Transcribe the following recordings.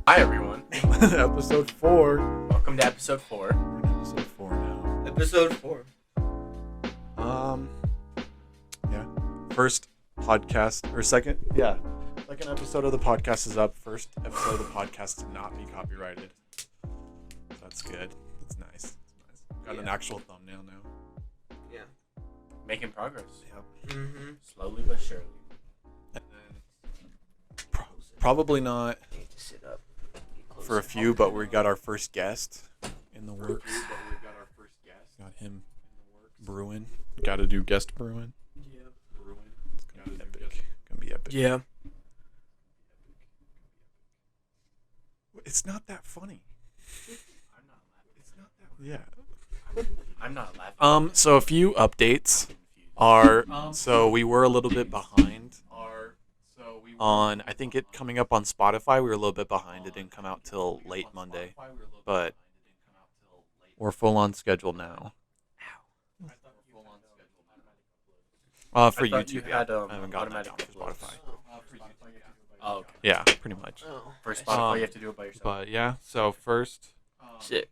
Hi everyone. Episode 4. Welcome to episode 4. We're in episode 4 now. Episode 4. Yeah. First podcast, or second episode of the podcast is up. First episode of the podcast to not be copyrighted. That's good. That's nice. Got an actual thumbnail now. Yeah. Making progress. Yep. Mm-hmm. Slowly but surely. And then probably not Need to sit up. for a few, but we got our first guest in the works. Got him brewing. Got to do guest brewing. Yeah. It's gonna be epic. Gonna be epic. Yeah. It's not that funny. I'm not laughing. It's not that. Yeah. I'm not laughing. So a few updates are, so we were a little bit behind on, I think it coming up on Spotify, we were a little bit behind. It didn't come out till late Monday, but we're full on schedule now. For I thought YouTube, you yeah. had, I haven't gotten that down automatic for uploads. Spotify. Oh, okay. Yeah, pretty much. Oh. For Spotify, you have to do it by yourself. But yeah, so first, Sick.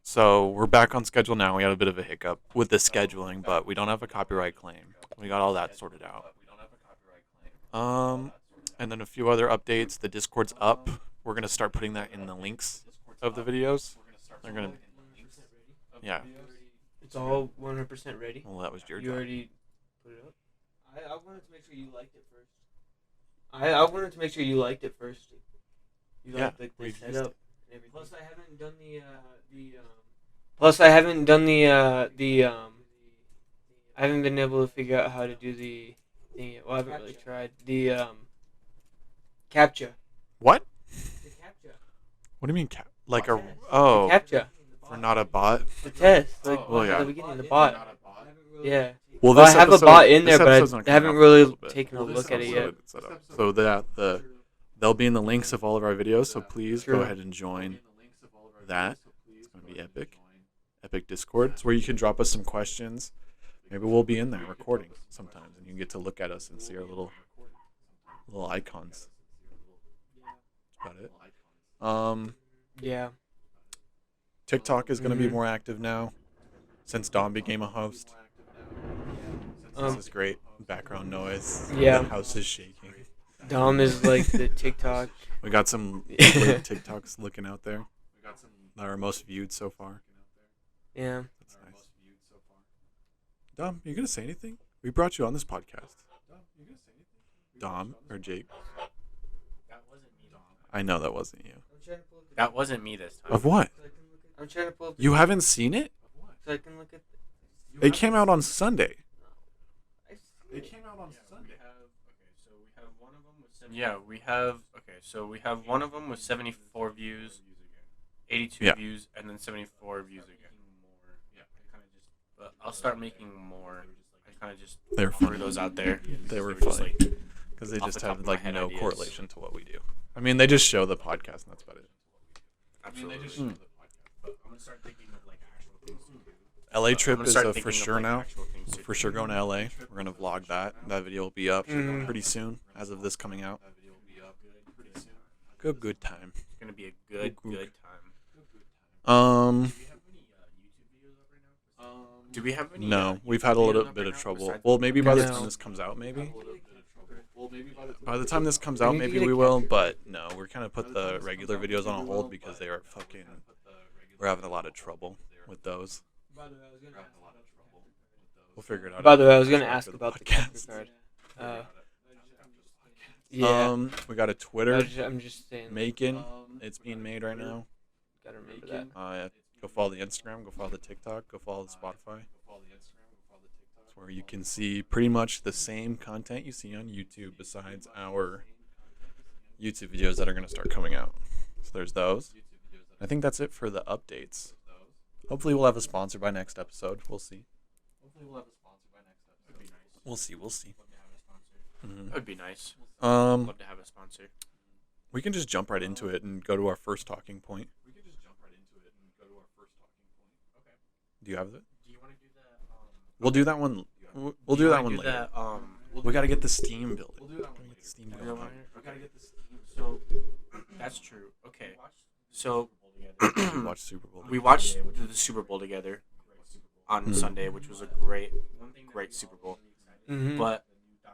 so we're back on schedule now. We had a bit of a hiccup with the scheduling, but we don't have a copyright claim. We got all that sorted out. And then a few other updates. The Discord's up. We're gonna start putting that in the links of the videos. They're gonna, yeah. It's all 100% ready. Well, that was your You job. already put it up? I wanted to make sure you liked it first. I wanted to make sure you liked it first. You Yeah, liked the we've used setup and everything. Plus, I haven't done I haven't been able to figure out how to do the thing yet. Well, I haven't really tried the captcha. What? The captcha. What do you mean? Like a The oh, captcha. for not a bot. The test. Like Oh, yeah. at the beginning, the bot. Yeah. Well, Well, I have a bot in there, this but episode's not I haven't coming out for a really little bit. taken a This look at it episode yet. it's set up. So that they'll be in the links of all of our videos. So please go True. ahead and join that. It's gonna be epic. Epic Discord. It's where you can drop us some questions. Maybe we'll be in there recording sometimes, and you get to look at us and see our little icons. That's about it. Yeah. TikTok is gonna be Mhm. more active now since Dom became a host. This is great background noise. Yeah. The house is shaking. Dom is like the TikTok. We got some late TikToks looking out there. That are most viewed so far. Yeah. That's nice. Dom, you gonna say anything? We brought you on this podcast. Dom or Jake? That wasn't me. I know that wasn't you. That wasn't me this time. Of what? I'm trying to pull up. You haven't seen it? So I can look at. It came out on Sunday. It came out on Sunday. Yeah, we have. Okay, so we have one of them with 74 views, 82 Yeah. views, and then 74 views again. But I'll start making more. I kind of just They're threw funny. those out there. They were just funny. like Because they off just the top have of my like head no ideas. correlation to what we do. I mean, they just show the podcast and that's about it. absolutely. But I'm gonna start thinking of like actual things to do. LA I'm trip gonna is start for thinking of, sure like, now. actual things to For do. sure going to LA. We're gonna vlog that. That video will be up Mhm. pretty soon, as of this coming out. Good time. It's gonna be a good time. Do we have any? No, we've had a little bit of trouble. Well, maybe by the time this comes out, maybe. By the time this comes out, We need to maybe get a we will. But no, we're kind of put the regular videos on hold because they are fucking. We're having a lot of trouble with those. We'll figure it out. By the way, I was gonna after ask about the podcast. capture card. Yeah. We got a Twitter I'm just saying. making. It's being made right now. Gotta remember that. Go follow the Instagram. Go follow the TikTok. Go follow the Spotify. It's where you can see pretty much the same content you see on YouTube, besides our YouTube videos that are gonna start coming out. So there's those. I think that's it for the updates. Hopefully we'll have a sponsor by next episode. We'll see. We'll see. That would be nice. Um, Love to have a sponsor. we can just jump right into it and go to our first talking point. Do you have it? Do you want to do that? We'll do that one. We'll do that one later. We gotta get the Steam building. We'll do that one Steam later. going. We gotta get this. So That's true. Okay, so We watched Super Bowl. we watched the Super Bowl together on Sunday, which was a great Super Bowl. Mm-hmm. But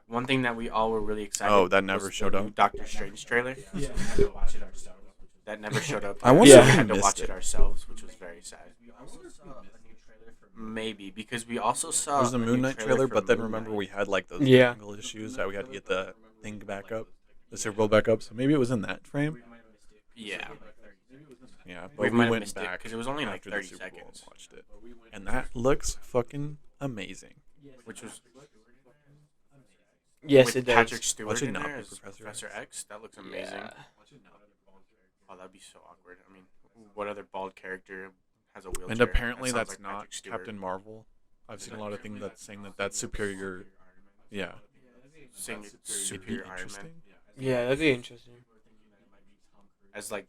one thing that we all were really excited. Oh, that never was showed the up? new Doctor Strange trailer. That never showed up. I wonder Yeah. if We we had to missed watch it it. ourselves, which was very sad. Maybe because we also saw There's a new Moon Knight trailer, for but then Moon remember Knight. we had like those Yeah. technical issues that we had to get the thing back up, the Super Bowl back up. So maybe it was in that frame. Yeah, Yeah, we but might we have went missed it back because it was only like after the 30 Super Bowl seconds, and watched it, and that looks fucking amazing. which was Yes, with it does. Patrick Stewart Watch it in not there be as Professor Professor X. That looks amazing. Yeah. Oh, that'd be so awkward. I mean, what other bald character has a wheelchair? And apparently That sounds that's like not Patrick Stewart. Captain Marvel. I've seen a lot of things that's saying that that's superior. Yeah, Saying it's it'd be superior Iron Man. interesting. Yeah, that'd be interesting. As like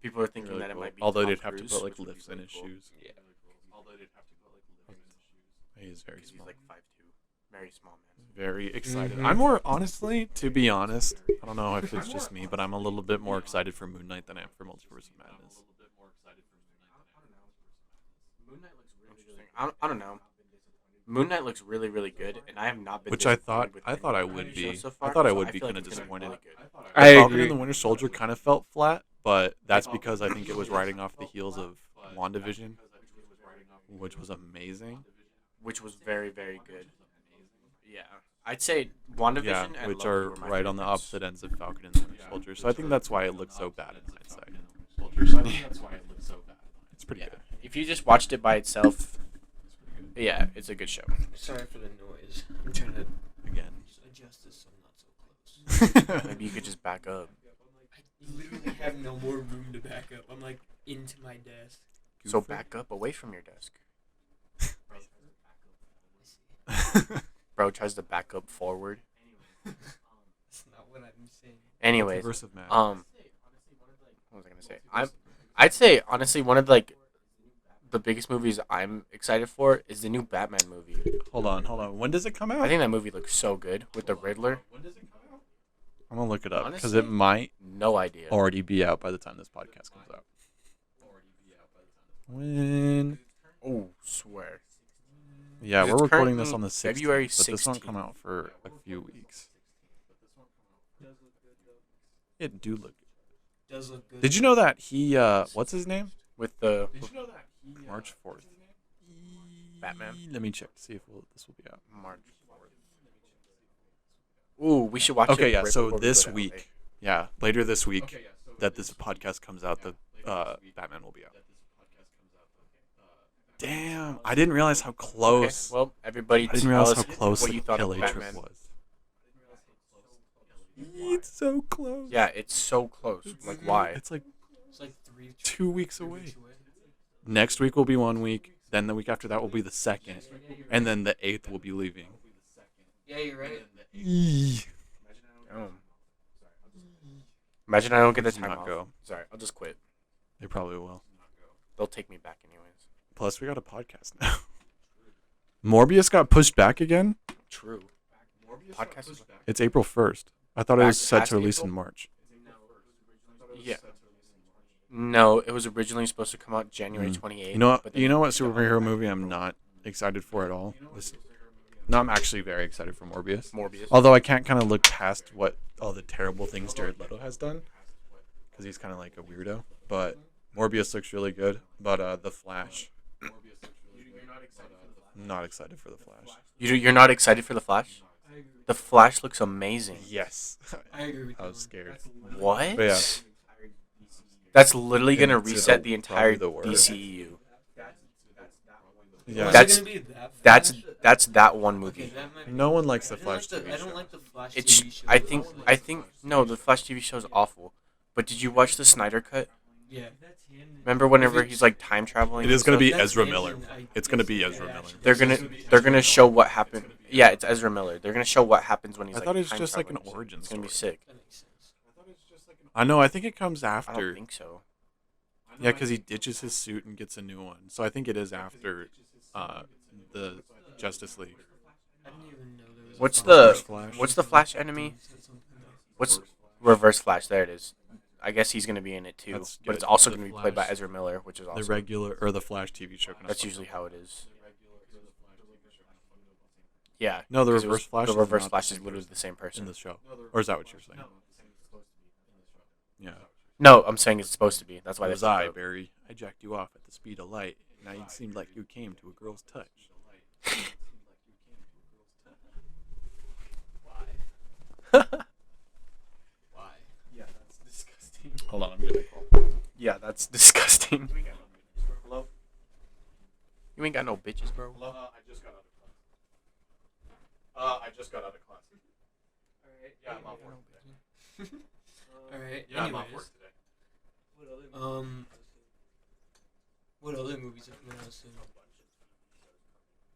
people are thinking Really that cool. it might be. Although Tom they'd have to Cruise, put like which would be lifts in really his cool, shoes. Yeah. He is very 'cause he's small. like 5'2", very small man. Very excited. Mhm. I'm more honestly, to be honest, I don't know if it's just me, but I'm a little bit more excited for Moon Knight than I am for Multiverse of Madness. Interesting. I don't know. Moon Knight looks really, really good, and I have not been. Which I disappointed thought with I thought any I of the would shows be. So far, I thought I so would be feel like kind of it's gonna be disappointed. really good. I Falcon agree. and the Winter Soldier kind of felt flat, but that's because I think it was riding off the heels of WandaVision, which was amazing. Which was very, very good. Yeah, I'd say WandaVision Yeah, and which Loki are were my right on the favorites. opposite ends of Falcon and the Winter Soldier. So I think that's why it looks so bad in hindsight. It's pretty Yeah, good. if you just watched it by itself, yeah, it's a good show. Sorry for the noise. I'm trying to Again. adjust this so I'm not so close. Maybe you could just back up. I literally have no more room to back up. I'm like into my desk. So back up away from your desk. Bro tries to back up forward. That's not what I'm saying. Anyways, Multiverse of Madness. what was I gonna say? I'd say honestly one of like the biggest movies I'm excited for is the new Batman movie. Hold on. When does it come out? I think that movie looks so good with the Riddler. I'm gonna look it up because Honestly, it might No idea. already be out by the time this podcast comes out. When? Oh, swear. Yeah, It's we're recording this currently on the 16th, February but this won't 16th. come out for a few weeks. It do look good. Does look good. Did you know that he, what's his name? With the March 4th. Batman? Let me check to see if this will be out. March 4th. Ooh, we should watch it. Okay, yeah, right so before we go this to LA. week, yeah, later this week, that this podcast comes out, the Batman will be out. Damn, I didn't realize how Okay, close. well, everybody I didn't tell realize us how close what the you thought of LA trip Batman. was. It's so close. Yeah, it's so close. Like, why? It's like It's like 2 weeks away. Next week will be 1 week. Then the week after that will be the 2nd. And then the 8th will be leaving. Yeah, you're right. Imagine I don't get the Do time not off. go. Sorry, I'll just quit. They probably will. They'll take me back anyways. Plus, we got a podcast now. Morbius got pushed back again? True. Podcast is It's April 1st. I thought it was Back set past to release April? in March. yeah. No, it was originally supposed to come out January 28th. You know what? but then You know what superhero movie I'm not excited for at all? No, I'm actually very excited for Morbius. Morbius. Although I can't kind of look past what all the terrible things Jared Leto has done, because he's kind of like a weirdo. But Morbius looks really good. But The Flash, I'm not excited for The Flash. You're not excited for the Flash? The Flash looks amazing. Yes, I agree with I you. was scared. What? But yeah. That's literally gonna It's reset the entire probably the word. DCEU. Yeah, Was That's- it gonna be that That's Flash? that's that one Okay, movie. that might be. no one likes The I don't Flash like TV the, I show. don't like the Flash It's TV show. I think no, the Flash TV show is awful. But did you watch the Snyder cut? Yeah. Remember whenever he's like time traveling? It is and gonna stuff? be That's Ezra him Miller. and I- It's gonna be Ezra Miller. They're gonna show what happened. Yeah, it's Ezra Miller. They're gonna show what happens when he's I like thought it was time just like an traveling. origin It's gonna be story. sick. That makes sense. I know. I think it comes I after. don't think so. Yeah, because he ditches his suit and gets a new one. So I think it is after the Justice League. I didn't even know there was. What's a the Reverse Flash. Flash enemy? What's Reverse Flash? There it is. I guess he's gonna be in it too. That's But good. it's also The gonna be played by Flash- Ezra Miller, which is The awesome. regular or the Flash TV show. That's usually how it is. Yeah. No, the 'cause Reverse Flash. The is Reverse not Flash the is same literally person the same person. in the show, or is that what you're saying? Yeah. No, I'm saying it's supposed to be. That's why It they was flipped I, it. Barry. I jacked you off at the speed of light. Now you seemed like you came to a girl's touch. Why? Yeah, that's disgusting. Hold on, I'm getting a call. Yeah, that's disgusting. Hello? You ain't got no bitches, bro. Hello? I just got out of class. I just got out of class. Alright. Yeah, I'm off work today. Alright. Yeah, I'm Anyways, off work today. what other movies are coming out soon?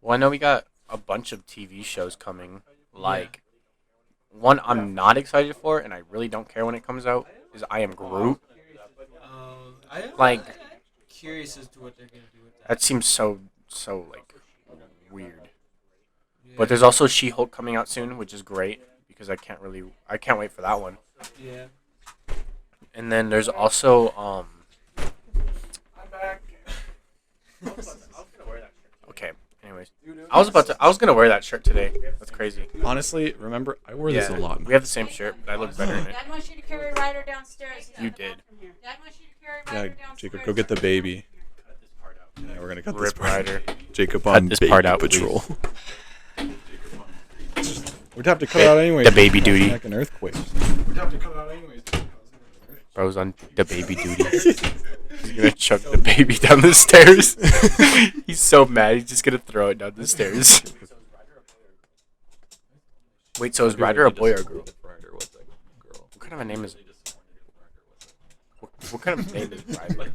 Well, I know we got a bunch of TV shows coming. Like, one I'm not excited for, and I really don't care when it comes out, is I Am Groot. Like, I'm curious as to what they're gonna do with that. that seems so like weird. Yeah. But there's also She-Hulk coming out soon, which is great because I can't wait for that one. Yeah. And then there's also I'm back. okay. Anyways, I was gonna wear that shirt today. That's crazy. Honestly, remember, I wore this a lot. We have the same shirt, but I look better in it. Dad wants you to carry Ryder downstairs. You did. Dad wants you to carry Yeah, Ryder downstairs. Jacob, go get the baby. Yeah, we're gonna cut this Rip part. Ryder. Jacob Cut on this baby part out, patrol. We'd have to cut it out anyway. The baby duty. Like an earthquake. We'd have to cut it out anyways. Bro's on the baby duty. He's gonna chuck the baby down the stairs. He's so mad. He's just gonna throw it down the stairs. Wait, so is Ryder a boy or a girl? Ryder was a girl. What kind of a name is it? What kind of name is Ryder?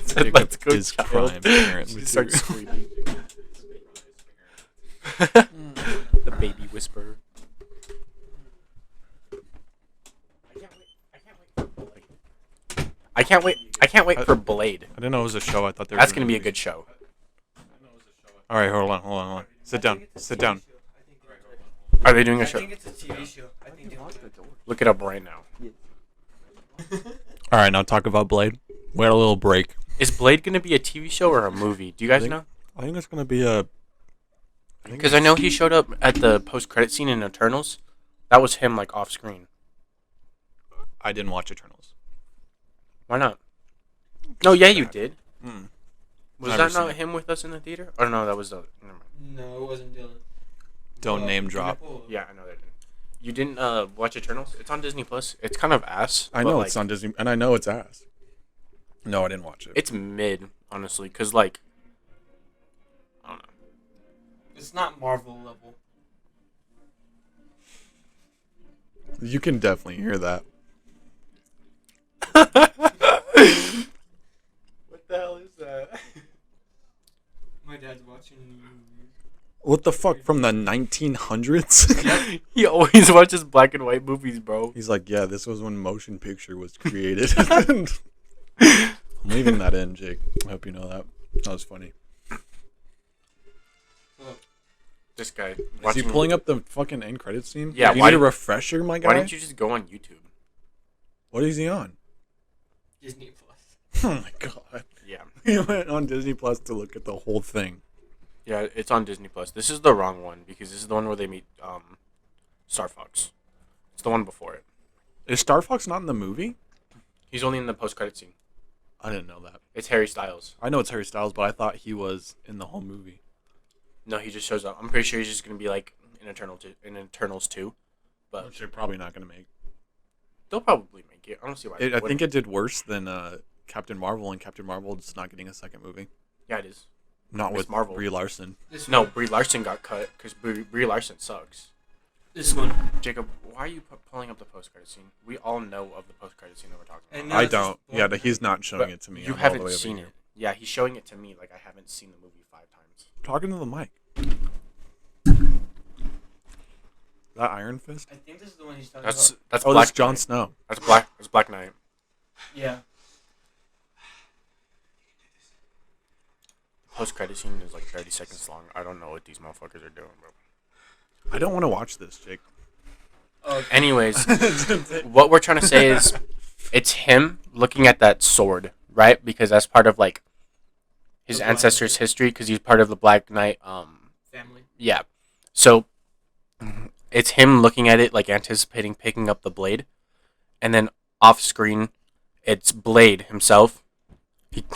Said, let's go, His child. crime, apparently. She starts screaming. The baby whisperer. I can't wait for Blade. I didn't know it was a show. I thought they were That's doing gonna be a movie. good show. All right, hold on. Sit down. Are they doing a I show? think it's a TV show. I think they Look it up right now. All right, now talk about Blade. We had a little break. Is Blade gonna be a TV show or a movie? Do you guys know? I think it's gonna be a. Because I know he showed up at the post-credit scene in Eternals. That was him, like, off-screen. I didn't watch Eternals. Why not? No, yeah, you did. Hmm. Was Never that seen not it. him with us in the theater? Oh, no, that was the... Never mind. No, it wasn't Dylan. Don't name drop. Yeah, I know that didn't. You didn't watch Eternals? It's on Disney+. Plus. It's kind of ass. I but, know like, it's on Disney, and I know it's ass. No, I didn't watch it. It's mid, honestly, because, like... I don't know. It's not Marvel level. You can definitely hear that. What the hell is that? My dad's watching movies. What the fuck, from the 1900s? He always watches black and white movies, bro. He's like, yeah, this was when motion picture was created. I'm leaving that in, Jake. I hope you know that. That was funny. This guy. Is he pulling up the fucking end credit scene? Yeah, Do you why need a did- refresher, my guy? Why didn't you just go on YouTube? What is he on? Disney Plus. Oh my god. Yeah. He went on Disney Plus to look at the whole thing. Yeah, it's on Disney Plus. This is the wrong one because this is the one where they meet Star Fox. It's the one before it. Is Star Fox not in the movie? He's only in the post-credit scene. I didn't know that. It's Harry Styles. I know it's Harry Styles, but I thought he was in the whole movie. No, he just shows up. I'm pretty sure he's just gonna be like in Eternals 2, but Which they're probably not going to make. they'll probably make it. I don't see why. I think wouldn't. it did worse than Captain Marvel, and Captain Marvel is not getting a second movie. Yeah, it is. Not Miss with Marvel. Brie Larson. This No, one. Brie Larson got cut because Brie Larson sucks. This one. Jacob, why are you pulling up the post-credit scene? We all know of the post-credit scene that we're talking about. No, I it's just don't. one. Yeah, he's not showing But it to me. You I'm all the haven't way over seen here. it. Yeah, he's showing it to me like I haven't seen the movie 5 times. Talking to the mic. That Iron Fist? I think this is the one he's talking That's about. that's Oh, Black that's Jon Knight. Snow. That's Black Knight. Yeah. Post-credit scene is like 30 seconds long. I don't know what these motherfuckers are doing, bro. I don't want to watch this, Jake. Oh, okay. Anyways, what we're trying to say is it's him looking at that sword, right? Because that's part of like his The Black ancestors' Knight. history. Because he's part of the Black Knight. Family. Yeah. So it's him looking at it, like anticipating picking up the blade, and then off screen, it's Blade himself.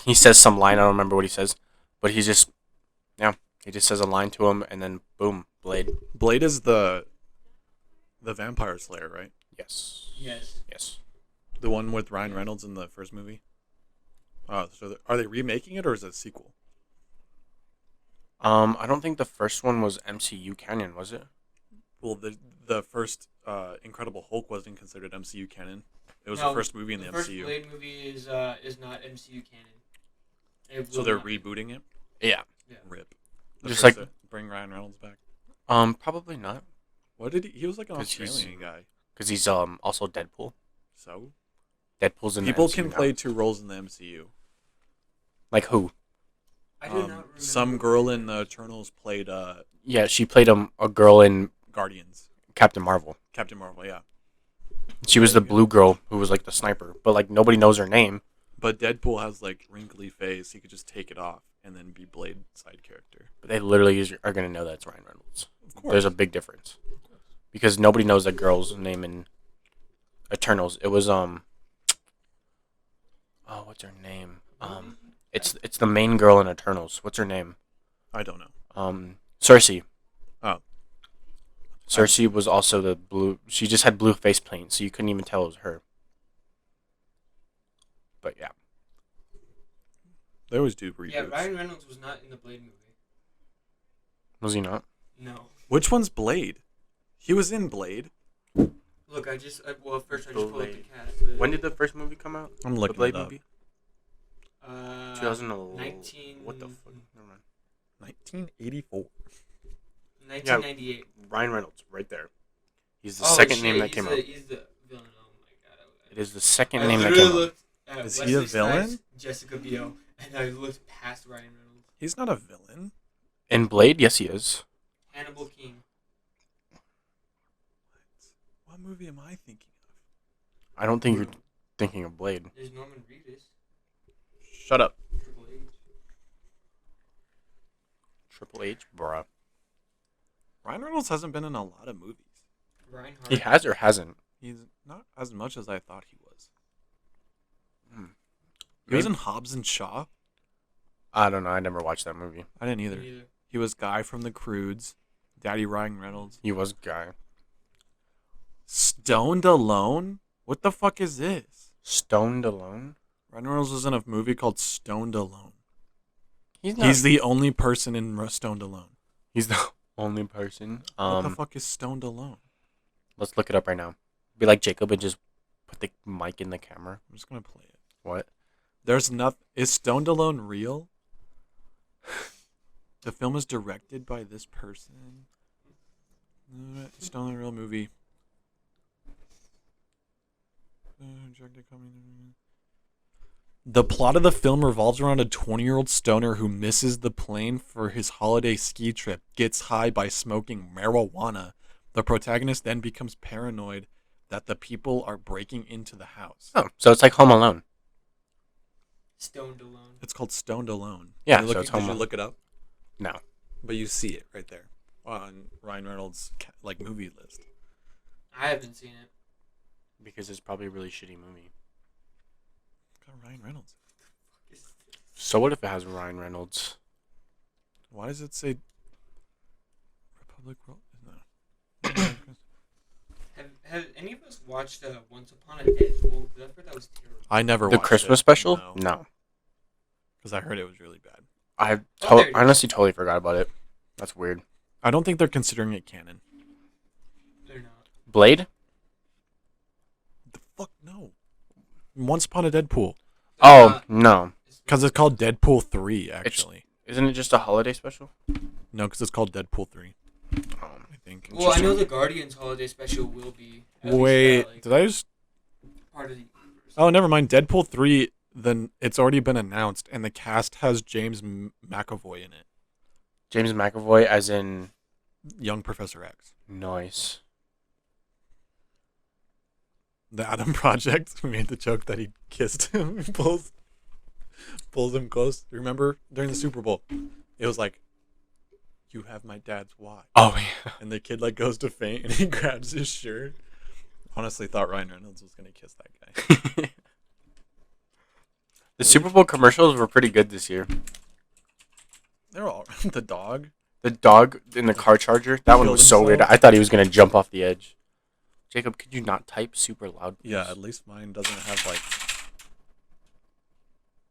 He says some line. I don't remember what he says, but he just says a line to him, and then boom, Blade. Blade is the vampire slayer, right? Yes. Yes. Yes. The one with Ryan Reynolds in the first movie. Oh, so are they remaking it or is it a sequel? I don't think the first one was MCU canon, was it? Well, the first Incredible Hulk wasn't considered MCU canon. It was No, the first movie in the first MCU. Blade movie is not MCU canon. It So will they're not. rebooting it. Yeah. Rip. Just Just like- bring Ryan Reynolds back. Probably not, What did he was like an 'Cause he's- Australian guy. because he's also Deadpool. So Deadpool's in people the can MCU now. play two roles in the MCU. Like who? I do not remember. Some girl in the Eternals played Yeah, she played a girl in Guardians. Captain Marvel. Captain Marvel, yeah. She was the blue girl who was like the sniper, but like nobody knows her name. But Deadpool has like wrinkly face. He could just take it off and then be Blade side character. But they literally are gonna know that's Ryan Reynolds. Of course. There's a big difference because nobody knows that girl's name in Eternals. It was what's her name? It's the main girl in Eternals. What's her name? I don't know. Cersei. Oh. Cersei was also the blue. She just had blue face paint, so you couldn't even tell it was her. But yeah, They always do reboots. Yeah, Ryan Reynolds was not in the Blade movie. was he not? No. Which one's Blade? He was in Blade. Look, first I just pulled up the Blade. cast. But, When did the first movie come out? I'm The looking Blade it up. movie. 19... 2011. What the fuck? Never mind. 1984. 1998. Ryan Reynolds, right there. He's the Oh, second shit, name that he's came the, out. He's the villain. Oh my god. It is the second I name that literally came out. looked at Is Wesley he a villain? Snipes, Jessica Biel, and I looked past Ryan Reynolds. He's not a villain. In Blade, yes, he is. Hannibal King. What movie am I thinking of? I don't think you're thinking of Blade. There's Norman Reedus. Shut up. Triple H. Triple H, bruh. Ryan Reynolds hasn't been in a lot of movies. Reinhardt. He has or hasn't? He's not as much as I thought he was. Hmm. He was Maybe- in Hobbs and Shaw. I don't know. I never watched that movie. I didn't Me either. neither. He was Guy from The Croods. Daddy Ryan Reynolds. He was a guy. Stoned Alone? What the fuck is this? Stoned Alone? Ryan Reynolds was in a movie called Stoned Alone. He's not. He's the only person in Stoned Alone. He's the only person. What the fuck is Stoned Alone? Let's look it up right now. Be like Jacob and just put the mic in the camera. I'm just gonna play it. What? There's nothing. Is Stoned Alone real? The film is directed by this person. Stoned Alone real movie. The plot of the film revolves around a 20-year-old stoner who misses the plane for his holiday ski trip, gets high by smoking marijuana. The protagonist then becomes paranoid that the people are breaking into the house. Oh, so it's like Home Alone. Stoned Alone. It's called Stoned Alone. Yeah, Did you so look, it's did Home you Alone. look it up? No. But you see it right there on Ryan Reynolds' movie list. I haven't seen it. Because it's probably a really shitty movie. It's got Ryan Reynolds. So what if it has Ryan Reynolds? Why does it say Republic World? No. Have any of us watched Once Upon a Deadpool? Because I heard that was terrible. I never The watched Christmas it. special? No, No. because I heard it was really bad. I there it is. honestly totally forgot about it. That's weird. I don't think they're considering it canon. They're not. Blade? The fuck no. Once Upon a Deadpool, Oh, no. because it's called Deadpool 3. Actually, Isn't it just a holiday special? no, because it's called Deadpool 3. Oh. I think. Well, I know the Guardians holiday special will be. at least Wait, that, did I just? part of the universe. Oh, never mind. Deadpool 3. Then it's already been announced, and the cast has James McAvoy in it. James McAvoy as in Young Professor X. Nice. The Adam Project made the joke that he kissed him. He pulls him close. Remember during the Super Bowl, it was like, "You have my dad's watch," Oh yeah. and the kid like goes to faint and he grabs his shirt. Honestly, thought Ryan Reynolds was gonna kiss that guy. The Super Bowl commercials were pretty good this year. They're all the dog. The dog in the car charger, that one Killed was so weird. himself? I thought he was gonna jump off the edge. Jacob, could you not type super loud? Please? Yeah, at least mine doesn't have like.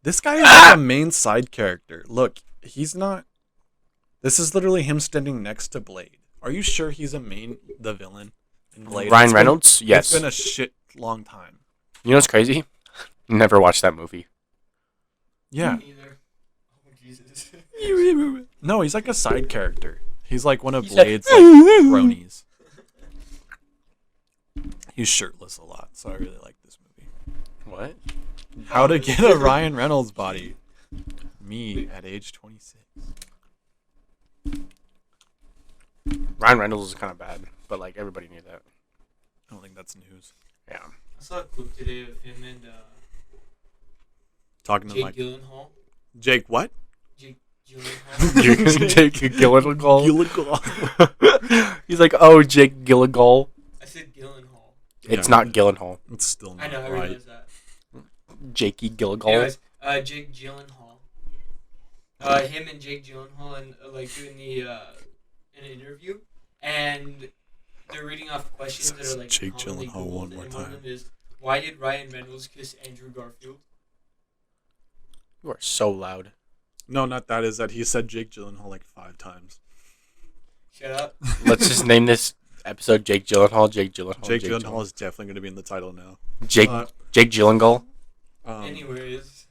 This guy is like a main side character. Look, he's not. This is literally him standing next to Blade. Are you sure he's the villain in Blade? Ryan It's been- Reynolds? Yes. It's been a shit long time. You know what's crazy? Never watched that movie. Yeah. Either. Oh, Jesus. No, he's like a side character. He's like one of He said- Blade's like, cronies. He's shirtless a lot, so I really like this movie. What? How to get a Ryan Reynolds body. Me at age 26. Ryan Reynolds is kind of bad, but like everybody knew that. I don't think that's news. Yeah. I saw a clip today of him and Talking to Jake like Gyllenhaal. Jake what? Jake Gyllenhaal. Jake Gyllenhaal. Gyllenhaal. He's like, oh, Jake Gyllenhaal. I said Gyllenhaal. It's Yeah. not Gyllenhaal. It's still not I know, I right. realized that. Jakey Gyllenhaal. Anyways, Jake Gyllenhaal. Him and Jake Gyllenhaal and like doing the an interview, and they're reading off questions that are like Jake commonly Gyllenhaal Googled, one more and one time. of them is, why did Ryan Reynolds kiss Andrew Garfield? You are so loud. No, not that. Is that he said Jake Gyllenhaal like 5 times. Shut up. Let's just name this episode Jake Gyllenhaal. Jake Gyllenhaal. Jake Gyllenhaal is definitely going to be in the title now. Jake Uh, Jake Gyllenhaal. Anyways,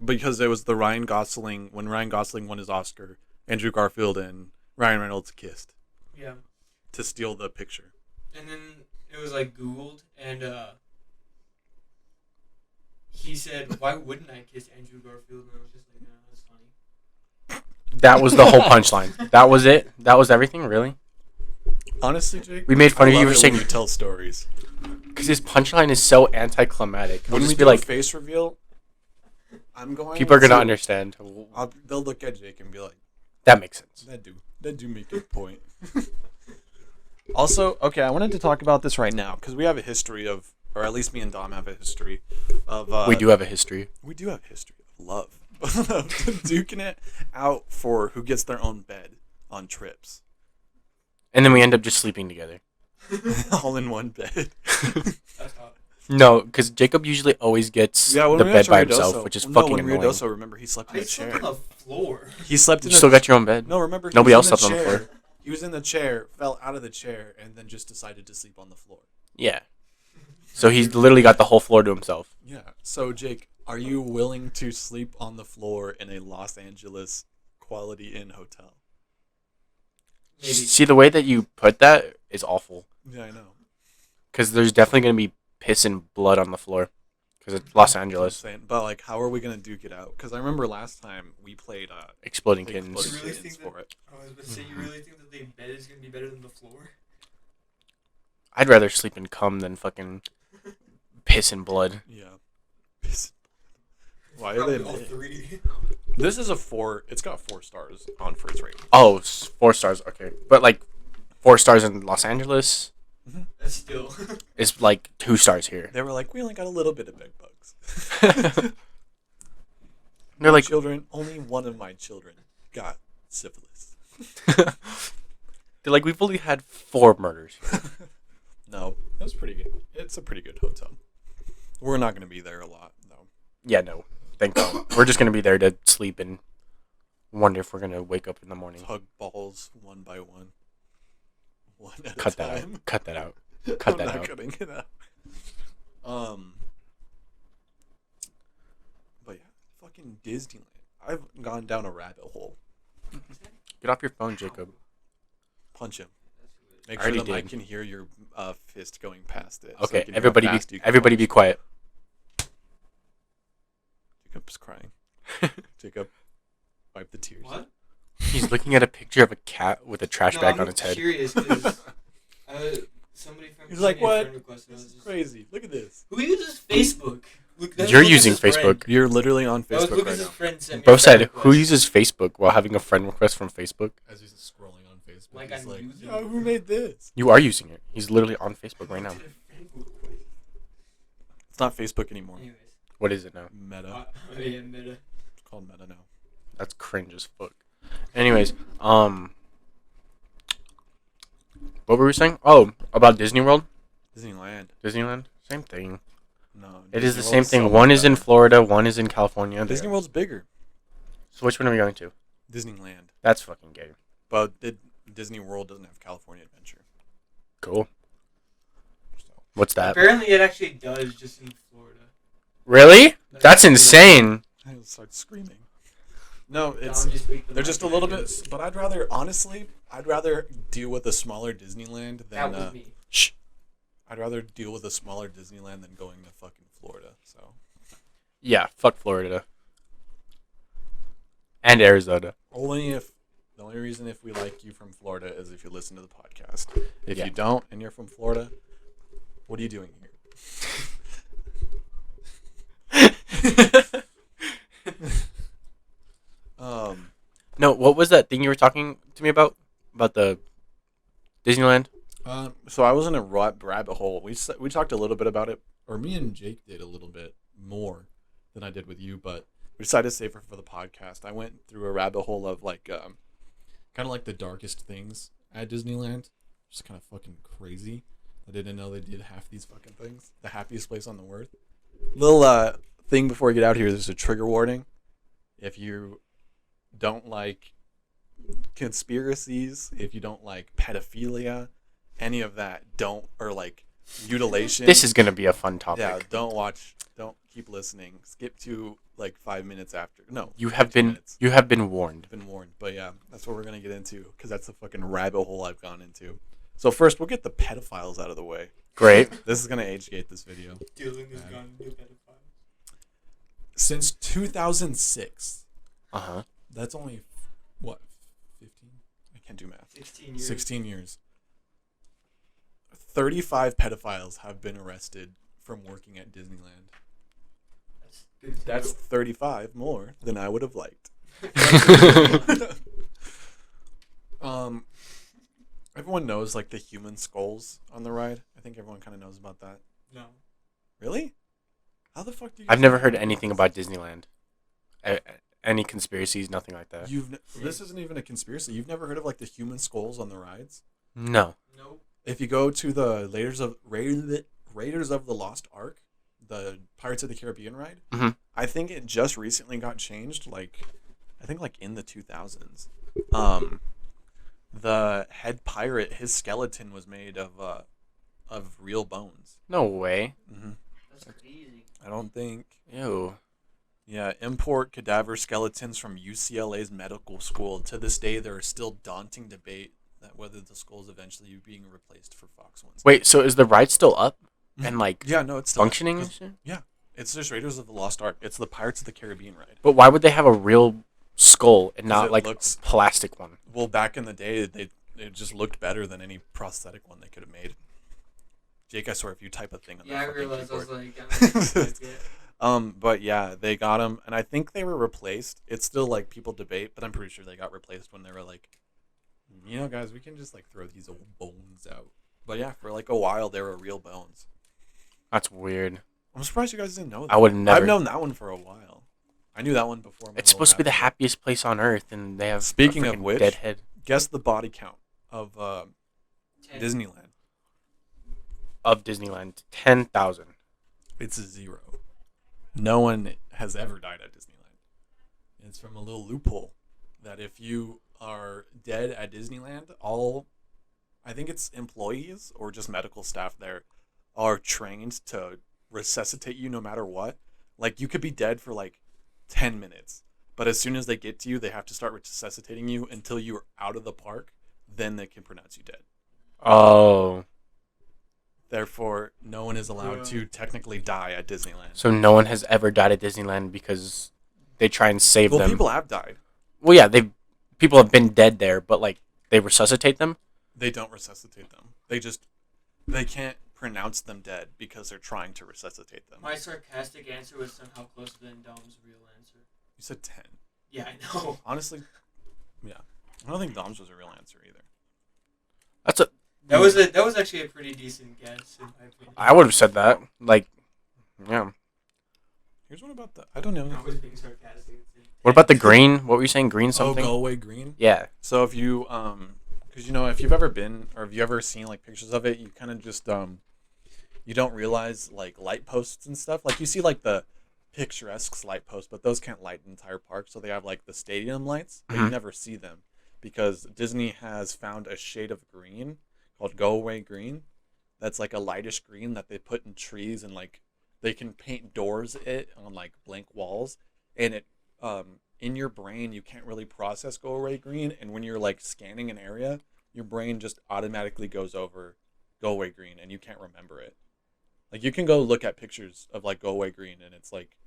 Because it was the Ryan Gosling, when Ryan Gosling won his Oscar, Andrew Garfield and Ryan Reynolds kissed yeah. to steal the picture. And then it was like Googled, and he said, "Why wouldn't I kiss Andrew Garfield?" And I was just like, "No, that's funny." That was the whole punchline. That was it. That was everything. Really? Honestly, Jake, We made fun I of you love for it saying when you tell stories. because his punchline is so anticlimactic. It'll When we just do be like a face reveal, I'm going. people are gonna to- understand. They'll look at Jake and be like, That makes sense. That do make a point. Also, okay, I wanted to talk about this right now because we have a history of, or at least me and Dom have a history of. We do have a history. We do have a history of love, of duking it out for who gets their own bed on trips, And then we end up just sleeping together. all in one bed. That's hot. No, because Jacob usually always gets Yeah, when the we bed were by at himself, Ruidoso- which is no, fucking when we were annoying. at Ruidoso, remember he slept in I a slept chair. on the floor. He slept in You a still got your own bed. No, remember he Nobody was else in slept the on the chair. floor. He was in the chair, fell out of the chair, and then just decided to sleep on the floor. Yeah. So he's literally got the whole floor to himself. Yeah. So Jake, are you willing to sleep on the floor in a Los Angeles Quality Inn hotel? Maybe. See, the way that you put that is awful. Yeah, I know. Because there's definitely going to be piss and blood on the floor. Because it's Los That's what I'm Angeles. saying. But like, how are we gonna duke it out? Because I remember last time we played Exploding Exploding Kittens. You really Kittens think that- for it. I was about to say, you really think that the bed is gonna be better than the floor? I'd rather sleep in cum than fucking piss and blood. Yeah. Why are they? Probably all three. This is a 4. It's got 4 stars on first rating. Oh, 4 stars. Okay. But like 4 stars in Los Angeles That's still. is like 2 stars here. They were like, we only got a little bit of bed bugs. They're like, children. Only one of my children got syphilis. they're like, we've only had 4 murders. No, it was pretty good. It's a pretty good hotel. We're not gonna be there a lot, though. Yeah, no. Thank God. We're just going to be there to sleep and wonder if we're going to wake up in the morning. Tug balls one by one. One at Cut a that time. out. Cut that out. Cut I'm that not out. cutting it out. But yeah, fucking Disneyland. I've gone down a rabbit hole. Get off your phone, Jacob. Punch him. Make I sure already the mic did. can hear your fist going past it. so Okay, it can hear how everybody fast be you can everybody punch. be quiet. Jacob's crying. Jacob, wipe the tears. What? He's looking at a picture of a cat with a trash No, bag I'm on its head. curious because somebody from He's like, sent me a "What? friend request, and I This was is just, crazy. Look at this. who uses Facebook? You're using Facebook. You're literally on That was Facebook right Lucas's now." friend sent me Bro a friend said, request. "Who uses Facebook while having a friend request from Facebook?" As he's scrolling on Facebook, Like he's I'm like, using "Yo, it. who made this?" You are using it. He's literally on Facebook right now. It's not Facebook anymore. Anyways. What is it now? Meta. Yeah, Meta. It's called Meta now. That's cringe as fuck. Anyways, what were we saying? Oh, about Disney World, Disneyland. Disneyland. Same thing. No. It is Disney the World same thing. so One much is in better. Florida. One is in California. Disney There. World's bigger. So which one are we going to? Disneyland. That's fucking gay. But Disney World doesn't have California Adventure. Cool. So. What's that? Apparently, it actually does just in Florida. Really? That's insane. I start screaming. No, Dom it's just beat the they're just a mic. little bit. But I'd rather deal with a smaller Disneyland That than was me. Shh. I'd rather deal with a smaller Disneyland than going to fucking Florida. So Yeah. Fuck Florida. And Arizona. the only reason if we like you from Florida is if you listen to the podcast. If Yeah. you don't and you're from Florida, what are you doing here? No. What was that thing you were talking to me about? About the Disneyland? So I was in a rabbit hole. We talked a little bit about it, or me and Jake did a little bit more than I did with you, but we decided to save it for the podcast. I went through a rabbit hole of like, kind of like the darkest things at Disneyland. Just kind of fucking crazy. I didn't know they did half these fucking things. The happiest place on the earth. Little thing before we get out here. There's a trigger warning. If you don't like conspiracies, if you don't like pedophilia, any of that, or like mutilation. This is gonna be a fun topic. Yeah, don't keep listening. Skip to like 5 minutes after. No, You have 15 been minutes. you have been warned. Been warned. But yeah, that's what we're gonna get into because that's the fucking rabbit hole I've gone into. So first, we'll get the pedophiles out of the way. Great. This is gonna age gate this video. Dylan has gone to pedophile. Since 2006, Uh-huh. that's only what 15? I can't do math. 16 years. 16 years. 35 pedophiles have been arrested from working at Disneyland. That's good to That's 35 more than I would have liked. Everyone knows like the human skulls on the ride. I think everyone kind of knows about that. No. Really? How the fuck do you? I've never heard anything about Disneyland. Any conspiracies, nothing like that. This isn't even a conspiracy. You've never heard of like the human skulls on the rides? No. Nope. If you go to the Raiders of the Lost Ark, the Pirates of the Caribbean ride, Mhm. I think it just recently got changed. Like, I think like in the 2000s. The head pirate, his skeleton was made of real bones. No way. Mm-hmm. That's crazy. I don't think. Ew. Yeah, import cadaver skeletons from UCLA's medical school. To this day, there is still daunting debate that whether the skulls eventually being replaced for fox ones. Wait, so is the ride still up and like Yeah, no, it's still functioning and it's- shit? Yeah, it's just Raiders of the Lost Ark. It's the Pirates of the Caribbean ride. But why would they have a real skull and not it like looks- a plastic one? Well, back in the day, it just looked better than any prosthetic one they could have made. Jake, I swear, if you type a thing on Yeah, I that fucking realized. I was keyboard. like, But yeah, they got them, and I think they were replaced. It's still like people debate, but I'm pretty sure they got replaced when they were like, you know, guys, we can just like throw these old bones out. But yeah, for like a while, they were real bones. That's weird. I'm surprised you guys didn't know that. I would never. I've known that one for a while. I knew that one before. my It's supposed to be the little rabbit happiest place on earth, and they have Speaking a of freaking which- deadhead. hole. Guess the body count of 10. Disneyland. Of Disneyland, 10,000. It's a 0. No one has ever died at Disneyland. It's from a little loophole that if you are dead at Disneyland, I think it's employees or just medical staff there are trained to resuscitate you no matter what. Like, you could be dead for like 10 minutes, but as soon as they get to you, they have to start resuscitating you until you're out of the park. Then they can pronounce you dead. Oh, Therefore, no one is allowed to technically die at Disneyland. so no one has ever died at Disneyland because they try and save Well, them. people have died. Well, yeah, people have been dead there, but like they resuscitate them. They don't resuscitate them. They just they can't pronounce them dead because they're trying to resuscitate them. My sarcastic answer was somehow closer than Dom's real answer. You said 10. Yeah, I know. Honestly, yeah. I don't think Dom's was a real answer either. That's a. That was actually a pretty decent guess in my opinion. I would have said that. Like, yeah. Here's one about the. I don't know. I was being sarcastic. What about the green? What were you saying? Green something? Oh, go away green. Yeah. So if you because if you've ever been or if you ever seen like pictures of it, you kind of just you don't realize like light posts and stuff. Like you see like the picturesque light posts, but those can't light an entire park. So they have like the stadium lights, but you never see them because Disney has found a shade of green called go away green. That's like a lightish green that they put in trees and like they can paint doors it on like blank walls, and it in your brain you can't really process go away green, and when you're like scanning an area, your brain just automatically goes over go away green and you can't remember it. Like you can go look at pictures of like go away green and it's like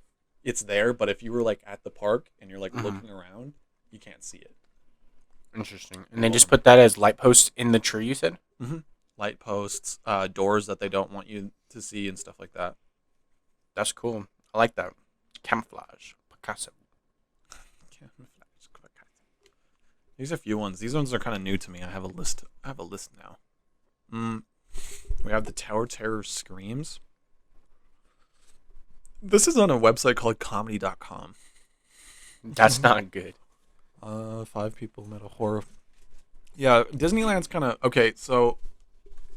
it's there, but if you were like at the park and you're like looking around, you can't see it. Interesting. And they just put that as light posts in the tree, you said? Mm-hmm. Light posts, doors that they don't want you to see and stuff like that. That's cool. I like that. Camouflage. Picasso. These are a few ones. These ones are kind of new to me. I have a list now. We have the Tower Terror Screams. This is on a website called comedy.com. That's not good. 5 people met a horror. Yeah, Disneyland's kind of okay. So,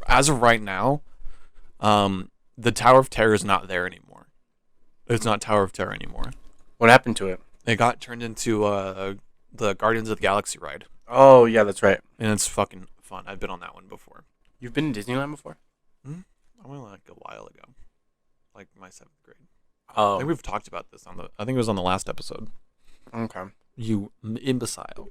as of right now, the Tower of Terror is not there anymore. It's not Tower of Terror anymore. What happened to it? It got turned into the Guardians of the Galaxy ride, Oh, yeah, that's right. and it's fucking fun. I've been on that one before. You've been to Disneyland before? I went like a while ago, like my 7th grade. I Oh, think we've talked about this I think it was on the last episode. okay. You imbecile.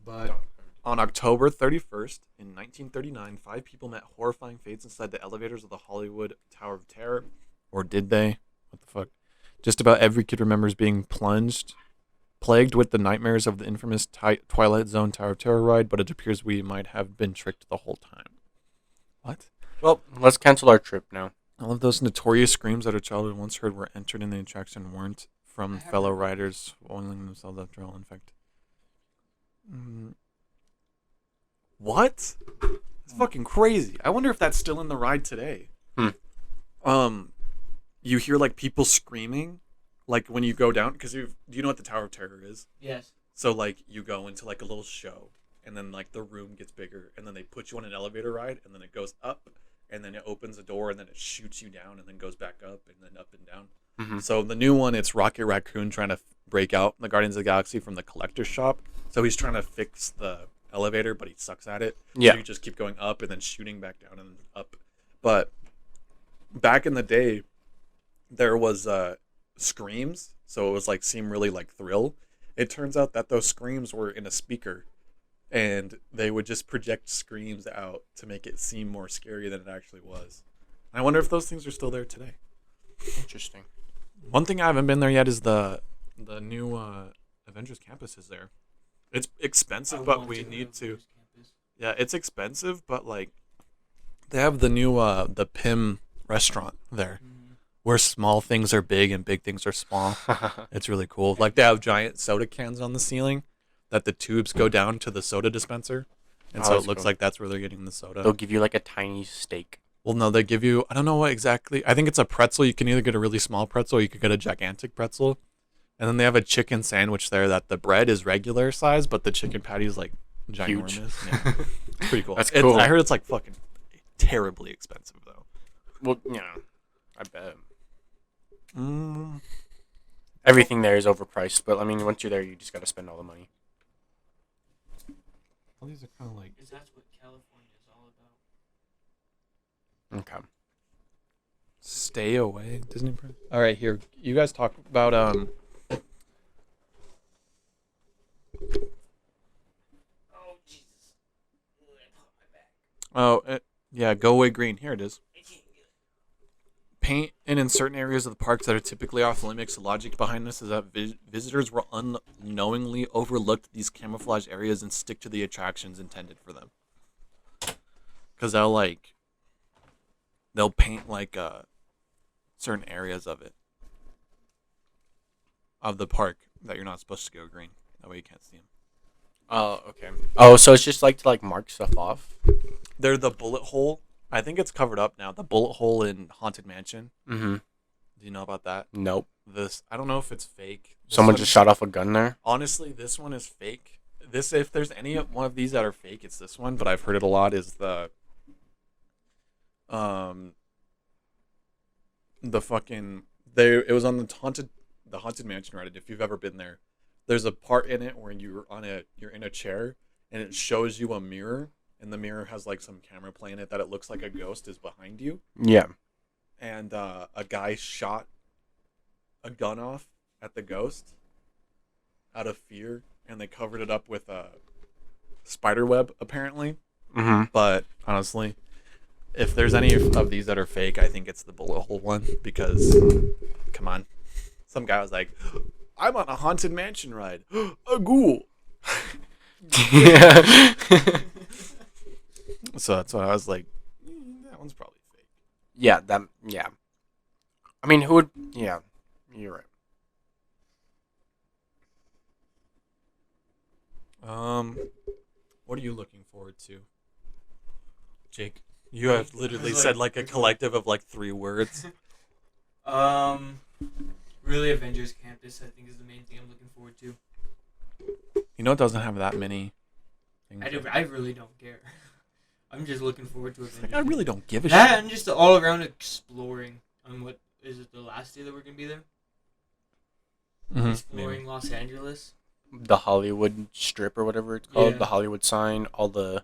But on October 31st, in 1939, 5 people met horrifying fates inside the elevators of the Hollywood Tower of Terror. Or did they? What the fuck? Just about every kid remembers being plagued with the nightmares of the infamous Twilight Zone Tower of Terror ride, but it appears we might have been tricked the whole time. What? Well, let's cancel our trip now. All of those notorious screams that a child once heard were entered in the attraction weren't from fellow riders oiling themselves after all. In fact, what? It's fucking crazy. I wonder if that's still in the ride today. You hear like people screaming, like when you go down, because do you know what the Tower of Terror is? Yes. So like you go into like a little show, and then like the room gets bigger, and then they put you on an elevator ride, and then it goes up, and then it opens a door, and then it shoots you down, and then goes back up, and then up and down. Mm-hmm. So the new one, it's Rocket Raccoon trying to break out the Guardians of the Galaxy from the collector's shop. So he's trying to fix the elevator, but he sucks at it. Yeah. So you just keep going up and then shooting back down and then up. But back in the day, there was screams. So it was like seemed really like thrill. It turns out that those screams were in a speaker, and they would just project screams out to make it seem more scary than it actually was. And I wonder if those things are still there today. Interesting. One thing I haven't been there yet is the new Avengers Campus is there. It's expensive, but we need to. Yeah, it's expensive, but like they have the new the Pim restaurant there, where small things are big and big things are small. It's really cool. Like they have giant soda cans on the ceiling that the tubes go down to the soda dispenser, and so it looks cool. like that's where they're getting the soda. They'll give you like a tiny steak. Well, no, they give you, I don't know what exactly. I think it's a pretzel. You can either get a really small pretzel or you could get a gigantic pretzel. And then they have a chicken sandwich there that the bread is regular size, but the chicken patty is like ginormous. Yeah. It's pretty cool. That's cool. I heard it's like fucking terribly expensive, though. Well, you know, I bet. Everything there is overpriced, but I mean, once you're there, you just got to spend all the money. All these are kind of like. Because that's what California is all about. Okay. Stay away, Disney Press. All right, here. You guys talk about Oh, Jesus. I popped my back. yeah, go away green. Here it is. I can't get it. Paint and in certain areas of the parks that are typically off limits. The logic behind this is that visitors will unknowingly overlook these camouflage areas and stick to the attractions intended for them. Because they'll like they'll paint like certain areas of it, of the park, that you're not supposed to go green. That way you can't see them. Oh, okay. Oh, so it's just like to like mark stuff off. They're the bullet hole. I think it's covered up now. The bullet hole in Haunted Mansion. Mm-hmm. Do you know about that? Nope. I don't know if it's fake. Someone just shot off a gun there. Honestly, this one is fake. If there's any one of these that are fake, it's this one. But I've heard it a lot. Is the fucking there? It was on the haunted mansion Reddit. If you've ever been there, there's a part in it where you're in a chair and it shows you a mirror, and the mirror has like some camera play in it that it looks like a ghost is behind you. Yeah. And a guy shot a gun off at the ghost out of fear, and they covered it up with a spider web apparently. Mm-hmm. But honestly, if there's any of these that are fake, I think it's the bullet hole one, because come on, some guy was like, I'm on a haunted mansion ride, a ghoul. Yeah. So that's why I was like, that one's probably fake. Yeah. Yeah. I mean, who would? Yeah. You're right. What are you looking forward to, Jake? You have literally said like a collective of like 3 words. Really, Avengers Campus, I think, is the main thing I'm looking forward to. You know, it doesn't have that many things. I really don't care. I'm just looking forward to Avengers. Like, I really don't give a that shit. and just the all around exploring. What is it? The last day that we're gonna be there? Mm-hmm. Exploring Los Angeles. The Hollywood Strip or whatever it's called. Yeah. The Hollywood sign. All the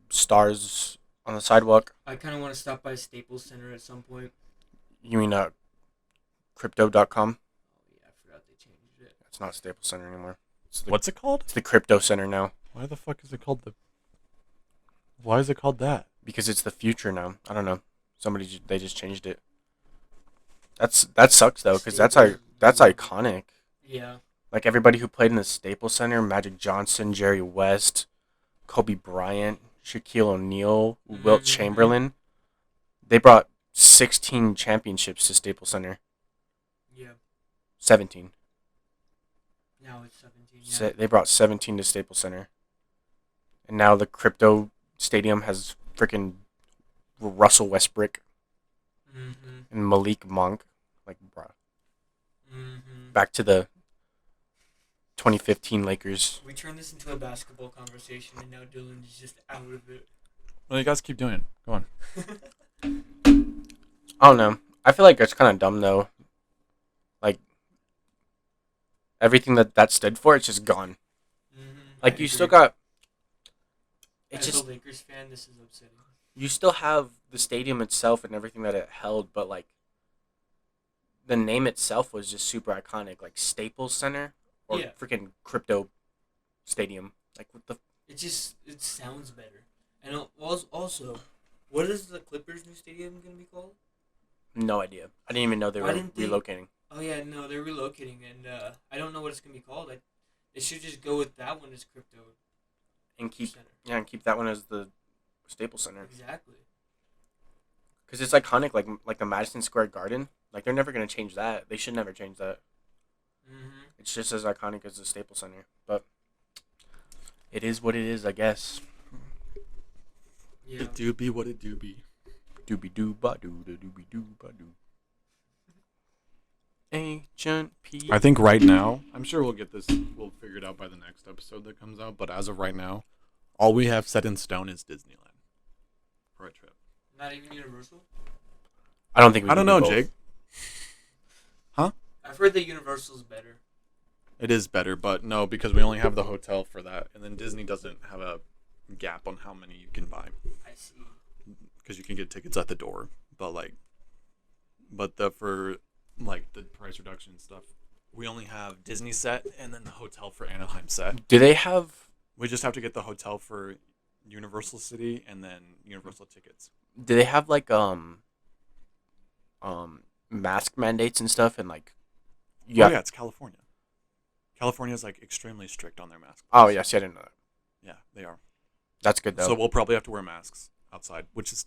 stars on the sidewalk. I kind of want to stop by Staples Center at some point. You mean crypto.com? Oh yeah, I forgot they changed it. It's not Staples Center anymore. What's it called? It's the Crypto Center now Why the fuck is it called Why is it called that? because it's the future now. I don't know. They just changed it. That sucks though, because that's iconic. Yeah. Like everybody who played in the Staples Center: Magic Johnson, Jerry West, Kobe Bryant, Shaquille O'Neal, Wilt Mhm. Chamberlain. They brought 16 championships to Staples Center. Yeah. 17. Now it's 17. Yeah. They brought 17 to Staples Center. And now the Crypto Stadium has freaking Russell Westbrook Mm-hmm. and Malik Monk. Like, bruh. Mm-hmm. Back to the 2015 Lakers. We turned this into a basketball conversation, and now Dylan is just out of it. Well, you guys keep doing it. Go on. I don't know. I feel like it's kind of dumb though. Like everything that stood for, it's just gone. Mm-hmm. Like you still got. It's As just a Lakers fan, this is upsetting. you still have the stadium itself and everything that it held, but like the name itself was just super iconic, like Staples Center or Yeah. freaking Crypto Stadium. Like what the? It sounds better. And also, what is the Clippers' new stadium gonna be called? No idea. I didn't even know they Why were didn't they- relocating. Oh yeah, no, they're relocating, and I don't know what it's gonna be called. They should just go with that one as Crypto And keep Center. and keep that one as the Staples Center Exactly. because it's iconic, like the Madison Square Garden. Like they're never gonna change that. They should never change that. Mm-hmm. It's just as iconic as the Staples Center, but it is what it is, I guess. Yeah. It do be what it do be. Doobie doo ba doo da doobie doo ba doo. Ancient P. I think right now, I'm sure we'll figure it out by the next episode that comes out, but as of right now, all we have set in stone is Disneyland for a trip. Not even Universal. I don't think we I can don't do know, both. Jake. I've heard that Universal's better. It is better, but no, because we only have the hotel for that, and then Disney doesn't have a gap on how many you can buy, I see. because you can get tickets at the door, for the price reduction and stuff, we only have Disney set and then the hotel for Anaheim set. Do they have? We just have to get the hotel for Universal City and then Universal tickets. Do they have like mask mandates and stuff and like? Yeah, it's California. California is like extremely strict on their masks. Oh yes, I didn't know that. Yeah, they are. That's good though. So we'll probably have to wear masks outside, which is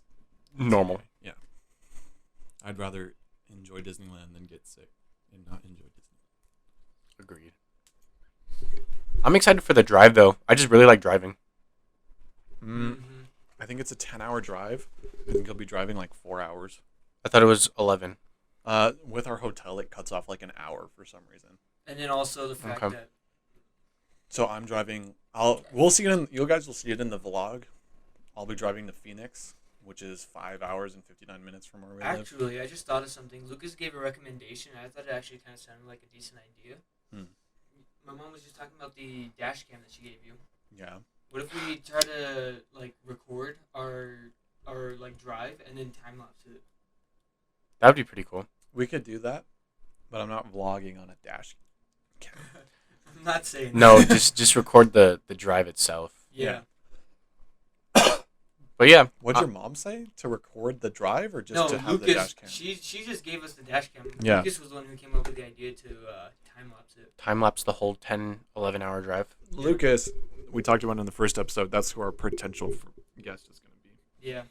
Normal. Yeah. I'd rather enjoy Disneyland than get sick and not enjoy Disneyland. Agreed. I'm excited for the drive though. I just really like driving. I think it's a 10-hour drive. I think I'll be driving like 4 hours. I thought it was 11. With our hotel, it cuts off like an hour for some reason. And then also the fact Okay. that So I'm driving. We'll see it in. You guys will see it in the vlog. I'll be driving to Phoenix, which is 5 hours and 59 minutes from where we live. actually, I just thought of something. Lucas gave a recommendation. I thought it actually kind of sounded like a decent idea. My mom was just talking about the dash cam that she gave you. Yeah. What if we try to like record our like drive and then time lapse it? That would be pretty cool. We could do that, but I'm not vlogging on a dash cam. I'm not saying No, that. just record the drive itself. Yeah. But yeah, What'd your mom say? To record the drive or just No, to have the dash Lucas. cam? She just gave us the dash cam. Yeah. Lucas was the one who came up with the idea to time lapse it. time lapse the whole 10, 11 hour drive. Lucas, we talked about in the first episode. That's who our potential guest is going to be. Yeah.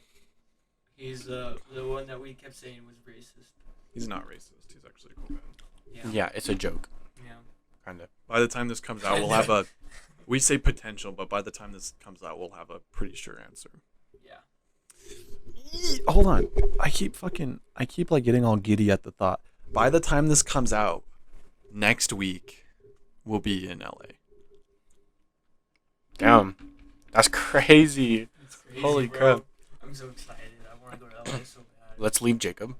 He's the one that we kept saying was racist. He's not racist. He's actually a cool guy. Yeah. Yeah, it's a joke, Yeah. kind of. By the time this comes out, we'll have a. We say potential, but by the time this comes out, we'll have a pretty sure answer. Yeah. Hold on. I keep like getting all giddy at the thought. By the time this comes out, next week, we'll be in LA. Damn, that's crazy. It's crazy, Holy bro. crap. I'm so excited. I want to go to LA so bad. Let's leave Jacob.